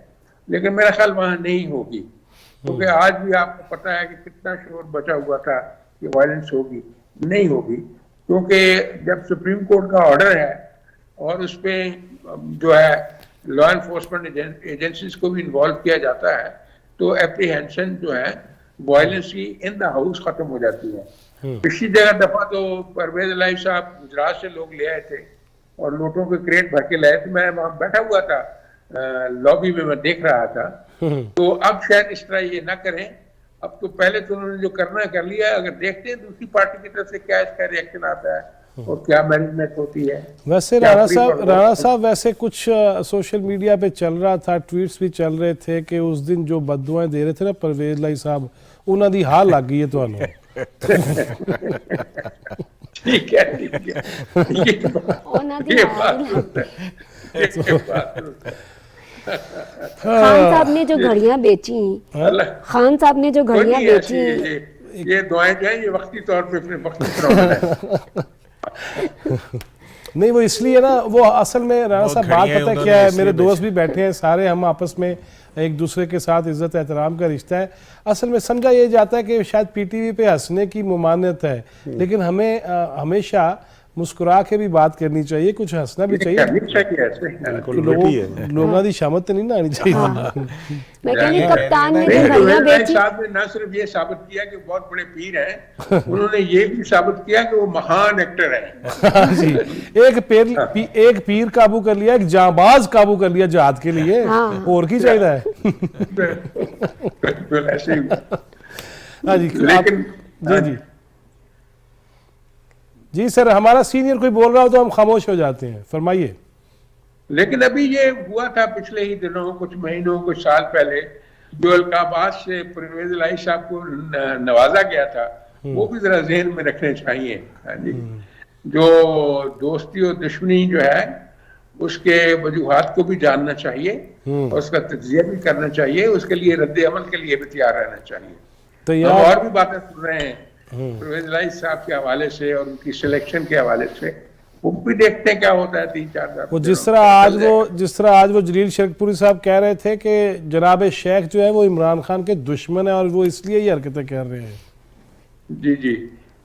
لیکن میرا خیال وہاں نہیں ہوگی, کیونکہ آج بھی آپ کو پتا ہے کہ کتنا شور بچا ہوا تھا کہ وائلنس ہوگی. نہیں ہوگی, کیونکہ جب سپریم کورٹ کا آرڈر ہے اور اس پہ جو ہے لا انفورسمنٹ ایجنسیز کو بھی انوالو کیا جاتا ہے تو اپریہنشن جو ہے وائلنس کی ان دا ہاؤس ختم ہو جاتی ہے. پچھلی جگہ دفعہ تو پرویز الہی صاحب گجرات سے لوگ لے آئے تھے اور نوٹوں کے کریٹ بھر کے لائے تھے, میں وہاں بیٹھا ہوا تھا لابی میں دیکھ رہا تھا. تو اب شاید اس طرح یہ نہ کریں. اب تو پہلے تو انہوں نے جو کرنا کر لیا ہے, اگر دیکھتے ہیں دوسری پارٹی کی طرف سے کیا اس کا ریئیکشن آتا ہے اور کیا مینجمنٹ ہوتی ہے. ویسے رانا صاحب ویسے کچھ سوشل میڈیا پہ چل رہا تھا, ٹویٹس بھی چل رہے تھے کہ اس دن جو بددعائیں دے رہے تھے نا پرویز الہی صاحب, انہاں دی حال لگ گئی ہے تانوں. ٹھیک ہے, خان صاحب نے جو گھڑیاں بیچی, خان صاحب نے جو گھڑیاں بیچی, یہ دعائیں جو ہیں یہ وقتی طور پہ اپنے وقتی فراہم ہے. نہیں وہ اس لیے نا, وہ اصل میں رانا صاحب بات پتہ کیا ہے, میرے دوست بھی بیٹھے ہیں سارے, ہم آپس میں ایک دوسرے کے ساتھ عزت احترام کا رشتہ ہے. اصل میں سمجھا یہ جاتا ہے کہ شاید پی ٹی وی پہ ہنسنے کی ممانعت ہے, لیکن ہمیں ہمیشہ مسکرا کے بھی بات کرنی چاہیے, کچھ ہنسنا بھی چاہیے. لوگوں کی شامت نہیں نہ آنی چاہیے. میں کہہ رہی کپتان نے جو گھڑیاں بیچی, صاحب نے نہ صرف یہ ثابت کیا کہ بہت بڑے پیر ہیں, انہوں نے یہ بھی ثابت کیا کہ وہ مہان ایکٹر ہیں. ایک پیر قابو کر لیا, ایک جانباز قابو کر لیا جہاد کے لیے, اور کی چاہیے ہے. بالکل ایسے ہی. ہاں جی, لیکن جی جی جی سر، ہمارا سینئر کوئی بول رہا ہو تو ہم خاموش ہو جاتے ہیں، فرمائیے۔ لیکن ابھی یہ ہوا تھا پچھلے ہی دنوں، کچھ مہینوں، کچھ سال پہلے، جو القابات سے پرویز الہی صاحب کو نوازا گیا تھا، وہ بھی ذرا ذہن میں رکھنے چاہیے۔ ہاں جی، جو دوستی اور دشمنی جو ہے اس کے وجوہات کو بھی جاننا چاہیے اور اس کا تجزیہ بھی کرنا چاہیے، اس کے لیے رد عمل کے لیے بھی تیار رہنا چاہیے۔ تو ہم اور بھی باتیں سن رہے ہیں پرویز الہی صاحب کے حوالے سے اور ان کی سلیکشن کے حوالے سے، وہ بھی دیکھتے ہیں کیا ہوتا ہے 3-4 سال۔ وہ جس طرح آج وہ جلیل شرک پوری صاحب کہہ رہے تھے کہ جناب شیخ جو ہے وہ عمران خان کے دشمن ہیں اور وہ اس لیے یہ حرکتیں کر رہے ہیں۔ جی جی،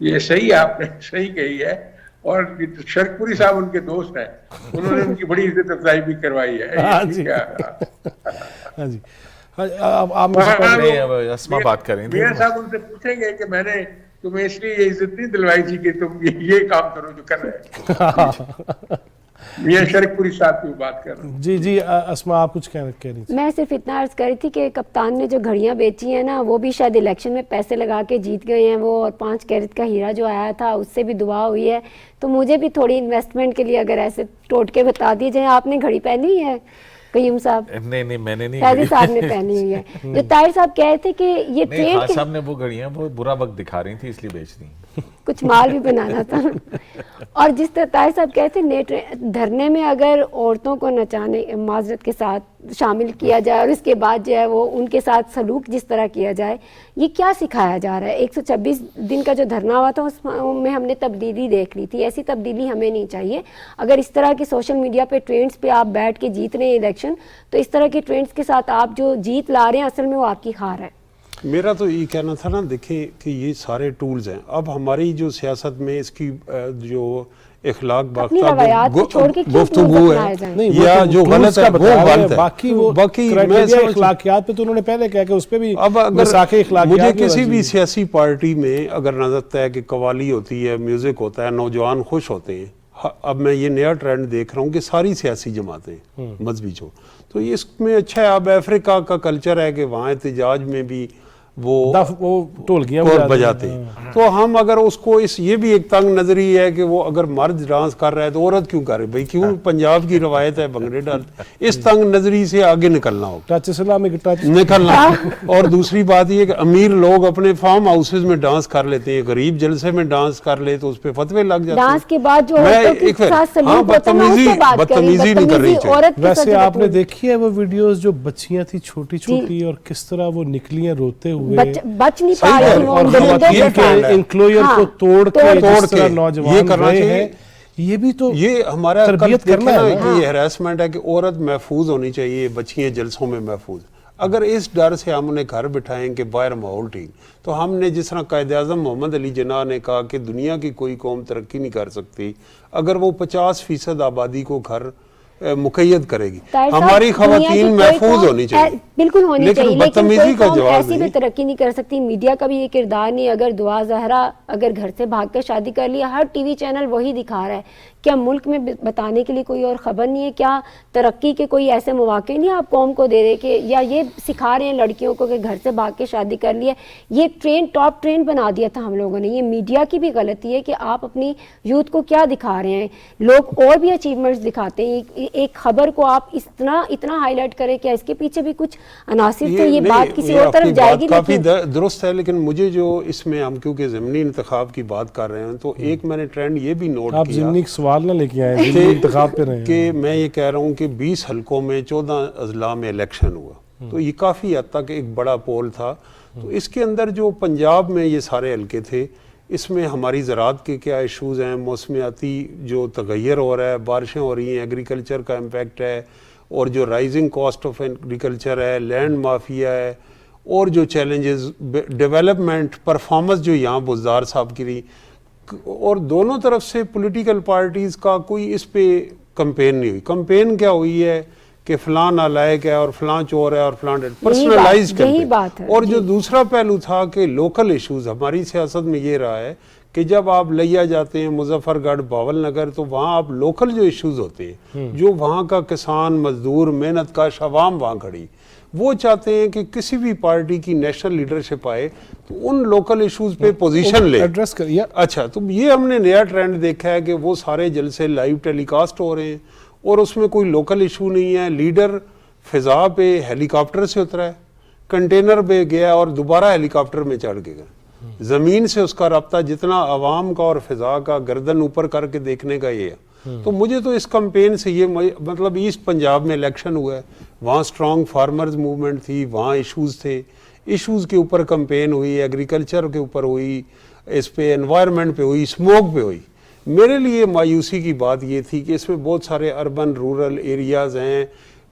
یہ صحیح آپ نے صحیح کہی ہے، اور شرک پوری صاحب ان کے دوست ہیں، انہوں نے ان کی بڑی عزت افزائی بھی کروائی ہے۔ ہاں جی، ہاں جی، آپ اسما بات کریں میاں صاحب ان سے پوچھیں گے کہ میں نے تمہیں اس لیے یہ عزت نہیں دلوائی تھی کہ تم یہ کام کرو جو کر رہے ہیں۔ میاں شرک پوری صاحب کی بات کر رہا ہوں۔ جی جی، اسما آپ کچھ کہہ رہی تھی۔ میں صرف اتنا عرض کر رہی تھی کہ کپتان نے جو گھڑیاں بیچی ہیں نا، وہ بھی شاید الیکشن میں پیسے لگا کے جیت گئے ہیں وہ، اور 5 کیرٹ کا ہیرا جو آیا تھا اس سے بھی دعا ہوئی ہے۔ تو مجھے بھی تھوڑی انویسٹمنٹ کے لیے اگر ایسے ٹوٹکے بتا دیے جائیں۔ آپ نے گھڑی پہنی ہے قیوم صاحب؟ نہیں میں نے نہیں، قاضی صاحب نے پہنی ہوئی ہے۔ جو طاہر صاحب کہہ رہے تھے کہ یہ ٹرین خان صاحب نے وہ گھڑیاں وہ برا وقت دکھا رہی تھی اس لیے بیچ دی، کچھ مال بھی بنانا تھا۔ اور جس طرح طاہر صاحب کہتے ہیں دھرنے میں اگر عورتوں کو نچانے معذرت کے ساتھ شامل کیا جائے اور اس کے بعد جو ہے وہ ان کے ساتھ سلوک جس طرح کیا جائے، یہ کیا سکھایا جا رہا ہے؟ 126 دن کا جو دھرنا ہوا تھا اس میں ہم نے تبدیلی دیکھ لی تھی، ایسی تبدیلی ہمیں نہیں چاہیے۔ اگر اس طرح کی سوشل میڈیا پہ ٹرینڈز پہ آپ بیٹھ کے جیت رہے ہیں الیکشن، تو اس طرح کے ٹرینڈز کے ساتھ آپ جو جیت لا رہے ہیں اصل میں وہ آپ کی ہار ہے۔ میرا تو یہ کہنا تھا نا، دیکھیں کہ یہ سارے ٹولز ہیں، اب ہماری جو سیاست میں اس کی جو اخلاق گفتگو ہے یا جو غلط ہے وہ غلط ہے، باقی اخلاقیات پہ تو انہوں نے پہلے کہا کہ اس پہ بھی اب اگر مجھے کسی بھی سیاسی پارٹی میں اگر نظر ہے کہ قوالی ہوتی ہے، میوزک ہوتا ہے، نوجوان خوش ہوتے ہیں، اب میں یہ نیا ٹرینڈ دیکھ رہا ہوں کہ ساری سیاسی جماعتیں مذہبی جو، تو اس میں اچھا ہے۔ اب افریقہ کا کلچر ہے کہ وہاں احتجاج میں بھی وہ ڈھولکیاں بجاتے ہیں، تو ہم اگر اس کو یہ بھی ایک تنگ نظری ہے کہ وہ اگر مرد ڈانس کر رہا ہے تو عورت کیوں کر رہی؟ بھائی کیوں؟ پنجاب کی روایت ہے بھنگڑے ڈالتے، اس تنگ نظری سے آگے نکلنا ہوگا، نکلنا۔ اور دوسری بات یہ کہ امیر لوگ اپنے فارم ہاؤسز میں ڈانس کر لیتے ہیں، غریب جلسے میں ڈانس کر لے تو اس پہ فتوے لگ جاتے ہیں۔ ڈانس کے بعد جو بدتمیزی نہیں کرنی چاہیے۔ ویسے آپ نے دیکھی ہے وہ ویڈیوز جو بچیاں تھی چھوٹی چھوٹی اور کس طرح وہ نکلی ہیں روتے ہوئے، بچ نہیں پا رہی اور خواتین کے انکلوئر کو توڑ کے نوجوان رہے ہیں، یہ بھی تو یہ ہمارا تربیت کرنا ہے کہ یہ ہراسمنٹ ہے کہ عورت محفوظ ہونی چاہیے، بچیاں جلسوں میں محفوظ۔ اگر اس ڈر سے ہم انہیں گھر بٹھائیں کہ باہر ماحول ٹھیک، تو ہم نے جس طرح قائد اعظم محمد علی جناح نے کہا کہ دنیا کی کوئی قوم ترقی نہیں کر سکتی اگر وہ 50% آبادی کو گھر مقید کرے گی، ہماری خواتین محفوظ ہونی چاہیے، بالکل ہونی چاہیے، لیکن بدتمیزی کا جواب ایسی بھی ترقی نہیں کر سکتی۔ میڈیا کا بھی یہ کردار نہیں، اگر دعا زہرا اگر گھر سے بھاگ کر شادی کر لی، ہر ٹی وی چینل وہی دکھا رہا ہے، کیا ملک میں بتانے کے لیے کوئی اور خبر نہیں ہے؟ کیا ترقی کے کوئی ایسے مواقع نہیں آپ قوم کو دے رہے کہ یا یہ سکھا رہے ہیں لڑکیوں کو کہ گھر سے بھاگ کے شادی کر لی ہے؟ یہ ٹرینڈ ٹاپ ٹرینڈ بنا دیا تھا ہم لوگوں نے۔ یہ میڈیا کی بھی غلطی ہے کہ آپ اپنی یوتھ کو کیا دکھا رہے ہیں۔ لوگ اور بھی اچیومنٹس دکھاتے ہیں، ایک خبر کو آپ اتنا ہائی لائٹ کریں کہ اس کے پیچھے بھی کچھ عناصر تھے، یہ بات کسی اور طرف جائے گی۔ کافی درست ہے، لیکن مجھے جو اس میں ہم کیونکہ ضمنی انتخاب کی بات کر رہے ہیں تو ایک میں نے ٹرینڈ یہ بھی نوٹ کیا سوال نہ لے کے آئے انتخاب پہ رہے کہ میں یہ کہہ رہا ہوں کہ 20 حلقوں میں 14 اضلاع میں الیکشن ہوا، تو یہ کافی حد تک ایک بڑا پول تھا۔ تو اس کے اندر جو پنجاب میں یہ سارے حلقے تھے، اس میں ہماری زراعت کے کیا ایشوز ہیں، موسمیاتی جو تغیر ہو رہا ہے، بارشیں ہو رہی ہیں، ایگریکلچر کا امپیکٹ ہے، اور جو رائزنگ کاسٹ آف ایگریکلچر ہے، لینڈ مافیا ہے، اور جو چیلنجز ڈیولپمنٹ پرفارمنس جو یہاں بزدار صاحب کی رہی، اور دونوں طرف سے پولیٹیکل پارٹیز کا کوئی اس پہ کمپین نہیں ہوئی۔ کمپین کیا ہوئی ہے کہ فلاں نالائق ہے اور فلاں چور ہے اور فلاں پرسنلائز کمپین۔ اور جو دوسرا پہلو تھا کہ لوکل ایشوز، ہماری سیاست میں یہ رہا ہے کہ جب آپ لیا جاتے ہیں مظفر گڑھ، باول نگر، تو وہاں آپ لوکل جو ایشوز ہوتے ہیں، جو وہاں کا کسان، مزدور، محنت کش عوام وہاں کھڑی، وہ چاہتے ہیں کہ کسی بھی پارٹی کی نیشنل لیڈرشپ آئے تو ان لوکل ایشوز پہ پوزیشن لے ایڈریس کریے. اچھا تو یہ ہم نے نیا ٹرینڈ دیکھا ہے کہ وہ سارے جلسے لائیو ٹیلی کاسٹ ہو رہے ہیں اور اس میں کوئی لوکل ایشو نہیں ہے. لیڈر فضا پہ ہیلی کاپٹر سے اترا ہے, کنٹینر پہ گیا اور دوبارہ ہیلی کاپٹر میں چڑھ کے گیا. زمین سے اس کا رابطہ جتنا عوام کا اور فضا کا گردن اوپر کر کے دیکھنے کا یہ ہے. تو مجھے تو اس کمپین سے یہ مطلب ایسٹ پنجاب میں الیکشن ہوا ہے, وہاں اسٹرانگ فارمرز موومنٹ تھی, وہاں ایشوز تھے, ایشوز کے اوپر کمپین ہوئی, ایگریکلچر کے اوپر ہوئی, اس پہ انوائرمنٹ پہ ہوئی, اسموک پہ ہوئی. میرے لیے مایوسی کی بات یہ تھی کہ اس میں بہت سارے اربن رورل ایریاز ہیں,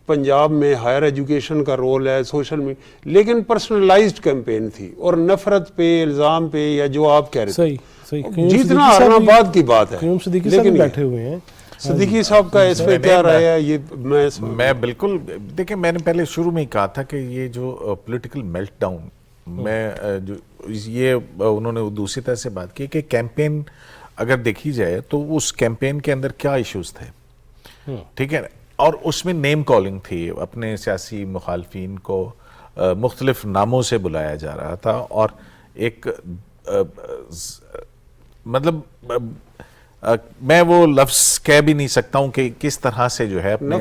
پنجاب میں ہائر ایجوکیشن کا رول ہے, سوشل میڈیا, لیکن پرسنلائزڈ کیمپین تھی اور نفرت پہ, الزام پہ, یا جو آپ کہہ رہے تھے جتنا ارن آباد کی بات ہے. لیکن بیٹھے ہوئے ہیں صدیقی صاحب کا اس پہ کیا رائے ہے؟ یہ میں بالکل دیکھیں, میں نے پہلے شروع میں ہی کہا تھا کہ یہ جو پولیٹیکل میلٹ ڈاؤن میں جو یہ انہوں نے دوسری طرح سے بات کی کہ کیمپین اگر دیکھی جائے تو اس کیمپین کے اندر کیا ایشوز تھے, ٹھیک ہے, اور اس میں نیم کالنگ تھی, اپنے سیاسی مخالفین کو مختلف ناموں سے بلایا جا رہا تھا, اور ایک مطلب میں وہ لفظ کہہ بھی نہیں سکتا ہوں کہ کس طرح سے جو ہے اپنے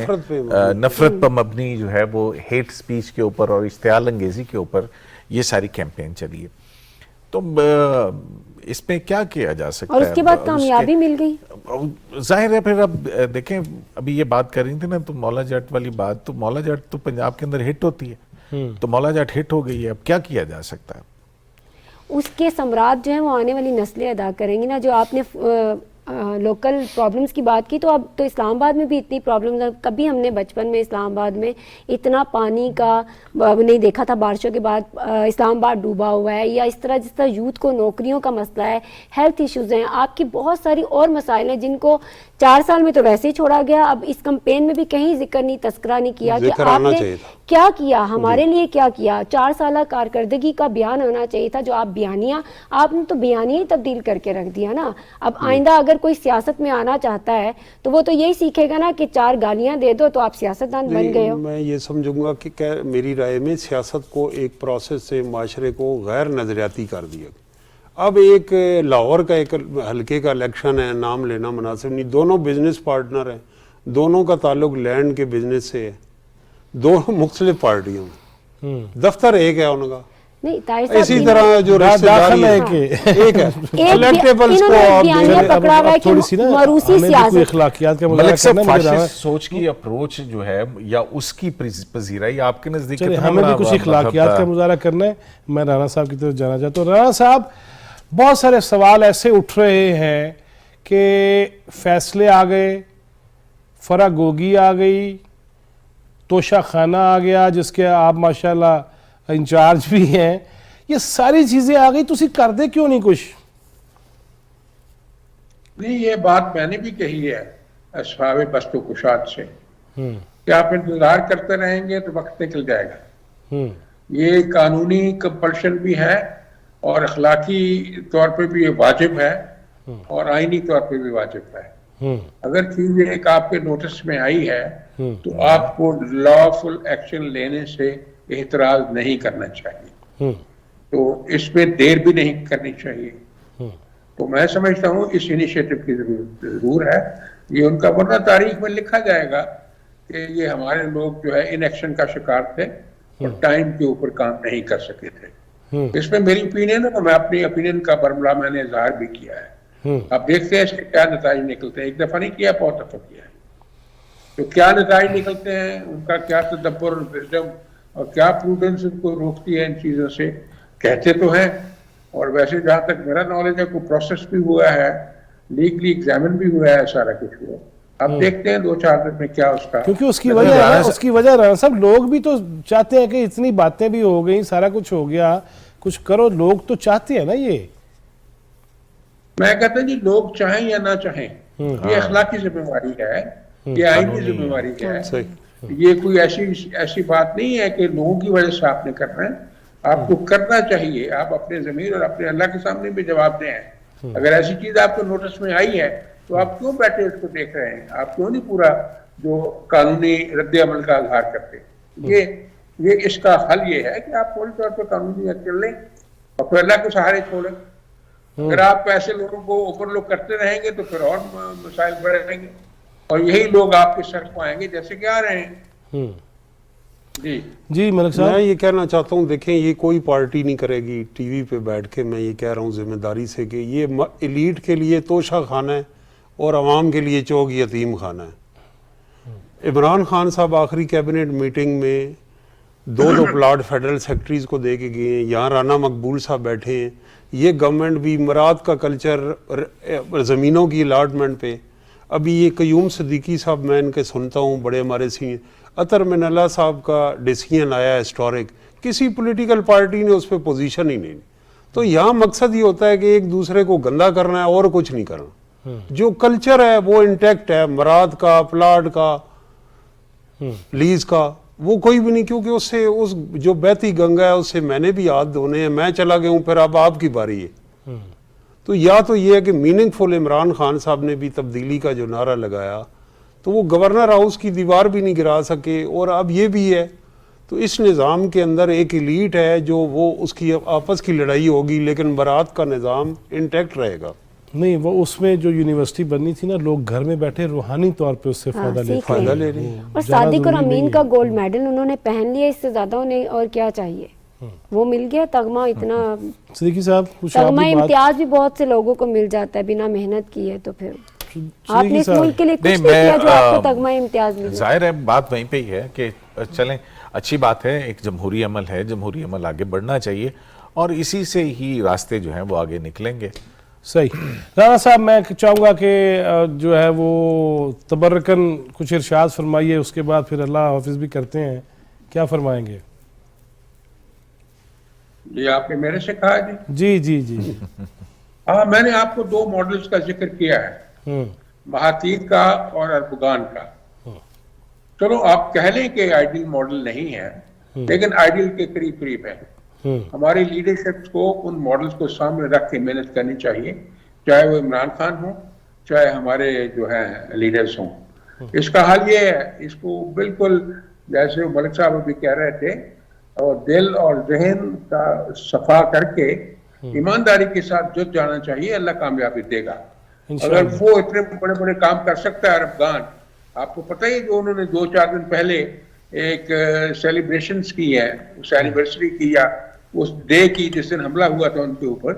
نفرت پر مبنی جو ہے وہ ہیٹ سپیچ کے اوپر اور اشتعال انگیزی کے اوپر یہ ساری کیمپین چلی ہے. تو اس میں کیا کیا جا سکتا ہے؟ اور اس کے بعد کامیابی مل گئی. ظاہر ہے پھر اب دیکھیں, ابھی یہ بات کر رہی تھی نا تو مولا جٹ والی بات, تو مولا جٹ تو پنجاب کے اندر ہٹ ہوتی ہے, تو مولا جٹ ہٹ ہو گئی ہے, اب کیا کیا جا سکتا ہے؟ اس کے ثمرات جو ہیں وہ آنے والی نسلیں ادا کریں گی نا. جو آپ نے لوکل پرابلمز کی بات کی, تو اب تو اسلام آباد میں بھی اتنی پرابلمز ہیں. کبھی ہم نے بچپن میں اسلام آباد میں اتنا پانی کا نہیں دیکھا تھا. بارشوں کے بعد اسلام آباد ڈوبا ہوا ہے, یا اس طرح جس طرح یوتھ کو نوکریوں کا مسئلہ ہے, ہیلتھ ایشوز ہیں, آپ کی بہت ساری اور مسائل ہیں جن کو 4 سال میں تو ویسے ہی چھوڑا گیا. اب اس کمپین میں بھی کہیں ذکر نہیں, تذکرہ نہیں کیا کہ آپ نے کیا کیا ہمارے لیے, کیا کیا. 4 سالہ کارکردگی کا بیان ہونا چاہیے تھا. جو آپ بیانیہ, آپ نے تو بیانیہ ہی تبدیل کر کے رکھ دیا نا. اب آئندہ اگر کوئی سیاست میں آنا چاہتا ہے تو وہ تو یہی سیکھے گا نا کہ 4 گالیاں دے دو تو آپ سیاستدان بن گئے ہو. میں یہ سمجھوں گا کہ میری رائے میں سیاست کو ایک پروسیس سے معاشرے کو غیر نظریاتی کر دیا. اب ایک لاہور کا ایک حلقے کا الیکشن ہے, نام لینا مناسب نہیں, دونوں بزنس پارٹنر ہیں, دونوں کا تعلق لینڈ کے بزنس سے ہے, دونوں مختلف پارٹیوں میں, دفتر ایک ہے ان کا. اسی طرح جو رشتہ داری ایک ہے, الیکٹیبلز کو آپ تھوڑی سی نا کوئی اخلاقیات کا مظاہرہ کرنا ہے. فاشسٹ سوچ کی اپروچ جو ہے یا اس کی پذیرائی آپ کے نزدیک ہمیں بھی کچھ اخلاقیات کا مظاہرہ کرنا ہے. میں رانا صاحب کی طرف جانا چاہتا ہوں. رانا صاحب, بہت سارے سوال ایسے اٹھ رہے ہیں کہ فیصلے آ گئے, فرا گوگی آ گئی, توشہ خانہ آ گیا جس کے آپ ماشاءاللہ انچارج بھی ہیں, یہ ساری چیزیں آ گئی, تسی کر دے کیوں نہیں کچھ؟ نہیں, یہ بات میں نے بھی کہی ہے اصحاب بست و کشاد سے کہ آپ انتظار کرتے رہیں گے تو وقت نکل جائے گا. یہ قانونی کمپلشن بھی ہے اور اخلاقی طور پہ بھی یہ واجب ہے اور آئینی طور پہ بھی واجب ہے. اگر چیز ایک آپ کے نوٹس میں آئی ہے تو آپ کو لافل ایکشن لینے سے اعتراض نہیں کرنا چاہیے, تو اس میں دیر بھی نہیں کرنی چاہیے. تو میں سمجھتا ہوں اس انیشیٹو کی ضرور ہے. یہ ان کا ورنہ تاریخ میں لکھا جائے گا کہ یہ ہمارے لوگ جو ہے ان ایکشن کا شکار تھے اور ٹائم کے اوپر کام نہیں کر سکے تھے. اس میں میری اوپینین ہے, تو میں اپنی اوپینین کا برملا میں نے اظہار بھی کیا ہے. اب دیکھتے ہیں اس کے کیا نتائج نکلتے ہیں. ایک دفعہ نہیں کیا, بہت دفعہ کیا ہے. تو کیا نتائج نکلتے ہیں, ان کا کیا تدبر اور وزڈم اور کیا پروڈنس ان کو روکتی ہے ان چیزوں سے. کہتے تو ہیں, اور ویسے جہاں تک میرا نالج ہے کوئی پروسیس بھی ہوا ہے, لیگلی ایگزامن بھی ہوا ہے, سارا کچھ ہوا. اب دیکھتے ہیں 2-4 دن میں کیا اس کا, کیونکہ اس کی وجہ رانا صاحب لوگ بھی تو چاہتے ہیں کہ اتنی باتیں بھی ہو گئیں, سارا کچھ ہو گیا, کچھ کرو. لوگ تو چاہتے ہیں نا. یہ میں کہتا ہوں جی, لوگ چاہیں یا نہ چاہیں, یہ اخلاقی ذمہ داری ہے, یہ آئینی ذمہ داری ہے. یہ کوئی ایسی بات نہیں ہے کہ لوگوں کی وجہ سے آپ نے کرنا ہے. آپ کو کرنا چاہیے. آپ اپنے ضمیر اور اپنے اللہ کے سامنے بھی جواب دیں. اگر ایسی چیز آپ کو نوٹس میں آئی ہے تو آپ کیوں بیٹھے اس کو دیکھ رہے ہیں؟ آپ کیوں نہیں پورا جو قانونی رد عمل کا اظہار کرتے؟ یہ یہ اس کا حل یہ ہے کہ آپ فوری طور پہ قانونی ایکشن لیں اور پھر اللہ کے سہارے چھوڑیں. اگر آپ ایسے لوگوں کو اوپر لوگ کرتے رہیں گے تو پھر اور مسائل بڑھیں گے اور یہی لوگ آپ کے سر کو آئیں گے جیسے کہ آ رہے ہیں. جی ملک صاحب, میں یہ کہنا چاہتا ہوں, دیکھیں یہ کوئی پارٹی نہیں کرے گی ٹی وی پہ بیٹھ کے, میں یہ کہہ رہا ہوں ذمہ داری سے کہ یہ ایلیٹ کے لیے توشہ خانہ ہے اور عوام کے لیے چوک یتیم خانہ ہے. عمران خان صاحب آخری کیبنٹ میٹنگ میں 2 پلاٹ فیڈرل سیکٹریز کو دے کے گئے ہیں, یہاں رانا مقبول صاحب بیٹھے ہیں. یہ گورنمنٹ بھی مراد کا کلچر زمینوں کی الاٹمنٹ پہ, ابھی یہ قیوم صدیقی صاحب میں ان کے سنتا ہوں, بڑے ہمارے عطر من اللہ صاحب کا ڈیسیژن آیا ہسٹورک, کسی پولیٹیکل پارٹی نے اس پہ پوزیشن ہی نہیں. تو یہاں مقصد یہ ہوتا ہے کہ ایک دوسرے کو گندا کرنا ہے اور کچھ نہیں کرنا. جو کلچر ہے وہ انٹیکٹ ہے, مراد کا, پلاٹ کا, لیز کا, وہ کوئی بھی نہیں, کیونکہ اس سے اس جو بہتی گنگا ہے اس سے میں نے بھی ہاتھ دھونے ہیں, میں چلا گیا ہوں, پھر اب آپ کی باری ہے. تو یا تو یہ ہے کہ میننگ فل عمران خان صاحب نے بھی تبدیلی کا جو نعرہ لگایا تو وہ گورنر ہاؤس کی دیوار بھی نہیں گرا سکے, اور اب یہ بھی ہے. تو اس نظام کے اندر ایک ایلیٹ ہے جو وہ اس کی آپس کی لڑائی ہوگی, لیکن برات کا نظام انٹیکٹ رہے گا. نہیں, وہ اس میں جو یونیورسٹی بننی تھی نا, لوگ گھر میں بیٹھے روحانی طور پہ اس سے فائدہ لے رہے ہیں. اور صادق اور امین کا گولڈ میڈل انہوں نے پہن لیا, اس سے زیادہ انہیں اور کیا چاہیے, وہ مل گیا تغمہ. اتنا صدیقی صاحب تغمہ امتیاز بھی بہت سے لوگوں کو مل جاتا ہے بنا محنت کی ہے, تو پھر آپ نے اس ملک کے لیے کچھ نہیں کیا جو آپ کو تغمہ امتیاز ملا. ظاہر ہے بات وہیں پہ ہی ہے کہ چلیں اچھی بات ہے, ایک جمہوری عمل ہے, جمہوری عمل آگے بڑھنا چاہیے اور اسی سے ہی راستے جو ہیں وہ آگے نکلیں گے. صحیح. رانا صاحب, میں چاہوں گا کہ جو ہے وہ تبرکن کچھ ارشاد فرمائیے, اس کے بعد پھر اللہ حافظ بھی کرتے ہیں. کیا فرمائیں گے؟ جی آپ نے میرے سے کہا. جی جی جی ہاں, میں نے آپ کو 2 ماڈلز کا ذکر کیا ہے, مہاتیر کا اور اربگان کا. چلو آپ کہہ لیں کہ آئیڈیل ماڈل نہیں ہے, لیکن آئیڈیل کے قریب قریب ہے. ہماری لیڈرشپ کو ان ماڈلز کو سامنے رکھ کے محنت کرنی چاہیے, چاہے وہ عمران خان ہوں, چاہے ہمارے جو ہیں لیڈرز ہوں. اس کا حل یہ ہے, اس کو بالکل جیسے ملک صاحب ابھی کہہ رہے تھے, اور دل اور ذہن کا صفا کر کے ایمانداری کے ساتھ جت جانا چاہیے. اللہ کامیابی دے گا. اگر وہ اتنے بڑے بڑے کام کر سکتا ہے اربگان, آپ کو پتہ ہی جو انہوں نے 2-4 دن پہلے ایک سیلیبریشنز کی ہے, اس اینیورسری کی یا اس ڈے کی جس دن حملہ ہوا تھا ان کے اوپر,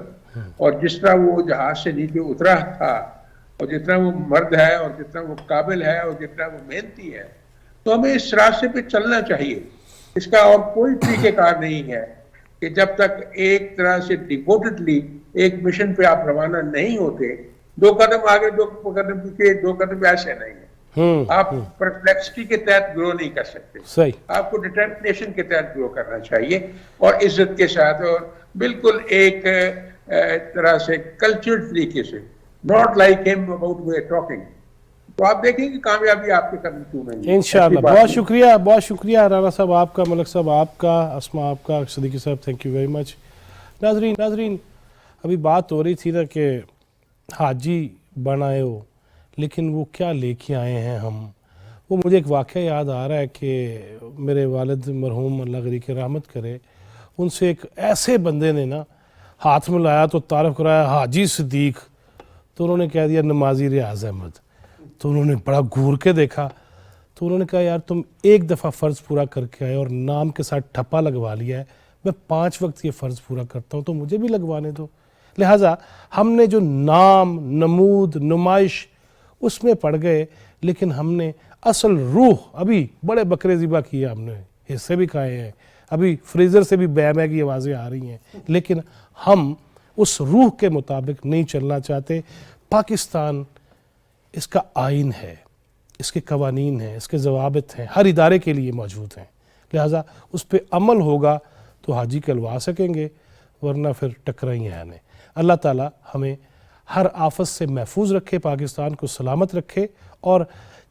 اور جس طرح وہ جہاز سے نیچے اترا تھا, اور جتنا وہ مرد ہے اور جتنا وہ قابل ہے اور جتنا وہ محنتی ہے, تو ہمیں اس راستے پہ چلنا چاہیے. اس کا اور کوئی طریقہ کار نہیں ہے کہ جب تک ایک طرح سے ڈیووٹڈلی ایک مشن پہ آپ روانہ نہیں ہوتے, 2 قدم آگے 2 قدم پیچھے, 2 قدم ایسے نہیں ہے. آپ پرپلیکسٹی کے تحت گرو نہیں کر سکتے. صحیح. آپ کو ڈٹرمنیشن کے تحت گرو کرنا چاہیے, اور عزت کے ساتھ, اور بالکل ایک طرح سے کلچرڈ طریقے سے, ناٹ لائک ہم اباؤٹ وے ٹاکنگ. تو آپ دیکھیں کہ کامیابی آپ کے قدم کیوں نہیں. انشاءاللہ. بہت شکریہ, بہت شکریہ رانا صاحب آپ کا, ملک صاحب آپ کا, اسما آپ کا, صدیقی صاحب تھینک یو ویری مچ. ناظرین ابھی بات ہو رہی تھی نا کہ حاجی بنائے ہو, لیکن وہ کیا لے کے آئے ہیں ہم. وہ مجھے ایک واقعہ یاد آ رہا ہے کہ میرے والد مرحوم اللہ غری کے رحمت کرے, ان سے ایک ایسے بندے نے نا ہاتھ میں لایا تو تعارف کرایا حاجی صدیق, تو انہوں نے کہہ دیا نمازی ریاض احمد. تو انہوں نے بڑا گھور کے دیکھا, تو انہوں نے کہا یار تم ایک دفعہ فرض پورا کر کے آئے اور نام کے ساتھ ٹھپا لگوا لیا ہے, میں 5 وقت یہ فرض پورا کرتا ہوں تو مجھے بھی لگوانے دو. لہٰذا ہم نے جو نام, نمود, نمائش اس میں پڑ گئے, لیکن ہم نے اصل روح, ابھی بڑے بکرے ذبح کیے, ہم نے حصے بھی کھائے ہیں, ابھی فریزر سے بھی بے بے کی آوازیں آ رہی ہیں, لیکن ہم اس روح کے مطابق نہیں چلنا چاہتے. پاکستان اس کا آئین ہے, اس کے قوانین ہیں, اس کے ضوابط ہیں, ہر ادارے کے لیے موجود ہیں. لہٰذا اس پہ عمل ہوگا تو حاجی کلوا سکیں گے, ورنہ پھر ٹکرائی ہیں. اللہ تعالیٰ ہمیں ہر آفت سے محفوظ رکھے, پاکستان کو سلامت رکھے, اور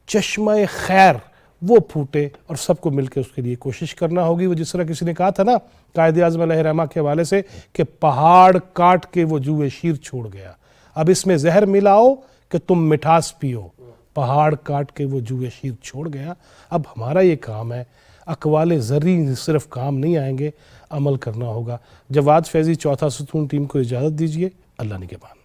چشمہ خیر وہ پھوٹے, اور سب کو مل کے اس کے لیے کوشش کرنا ہوگی. وہ جس طرح کسی نے کہا تھا نا قائد اعظم علیہ الرحمہ کے حوالے سے کہ پہاڑ کاٹ کے وہ جوئے شیر چھوڑ گیا, اب اس میں زہر ملاؤ کہ تم مٹھاس پیو. پہاڑ کاٹ کے وہ جوئے شیر چھوڑ گیا. اب ہمارا یہ کام ہے اقوال زرعی صرف کام نہیں آئیں گے، عمل کرنا ہوگا۔ جواد فیضی چوتھا ستون ٹیم کو اجازت دیجیے، اللہ نگہبان۔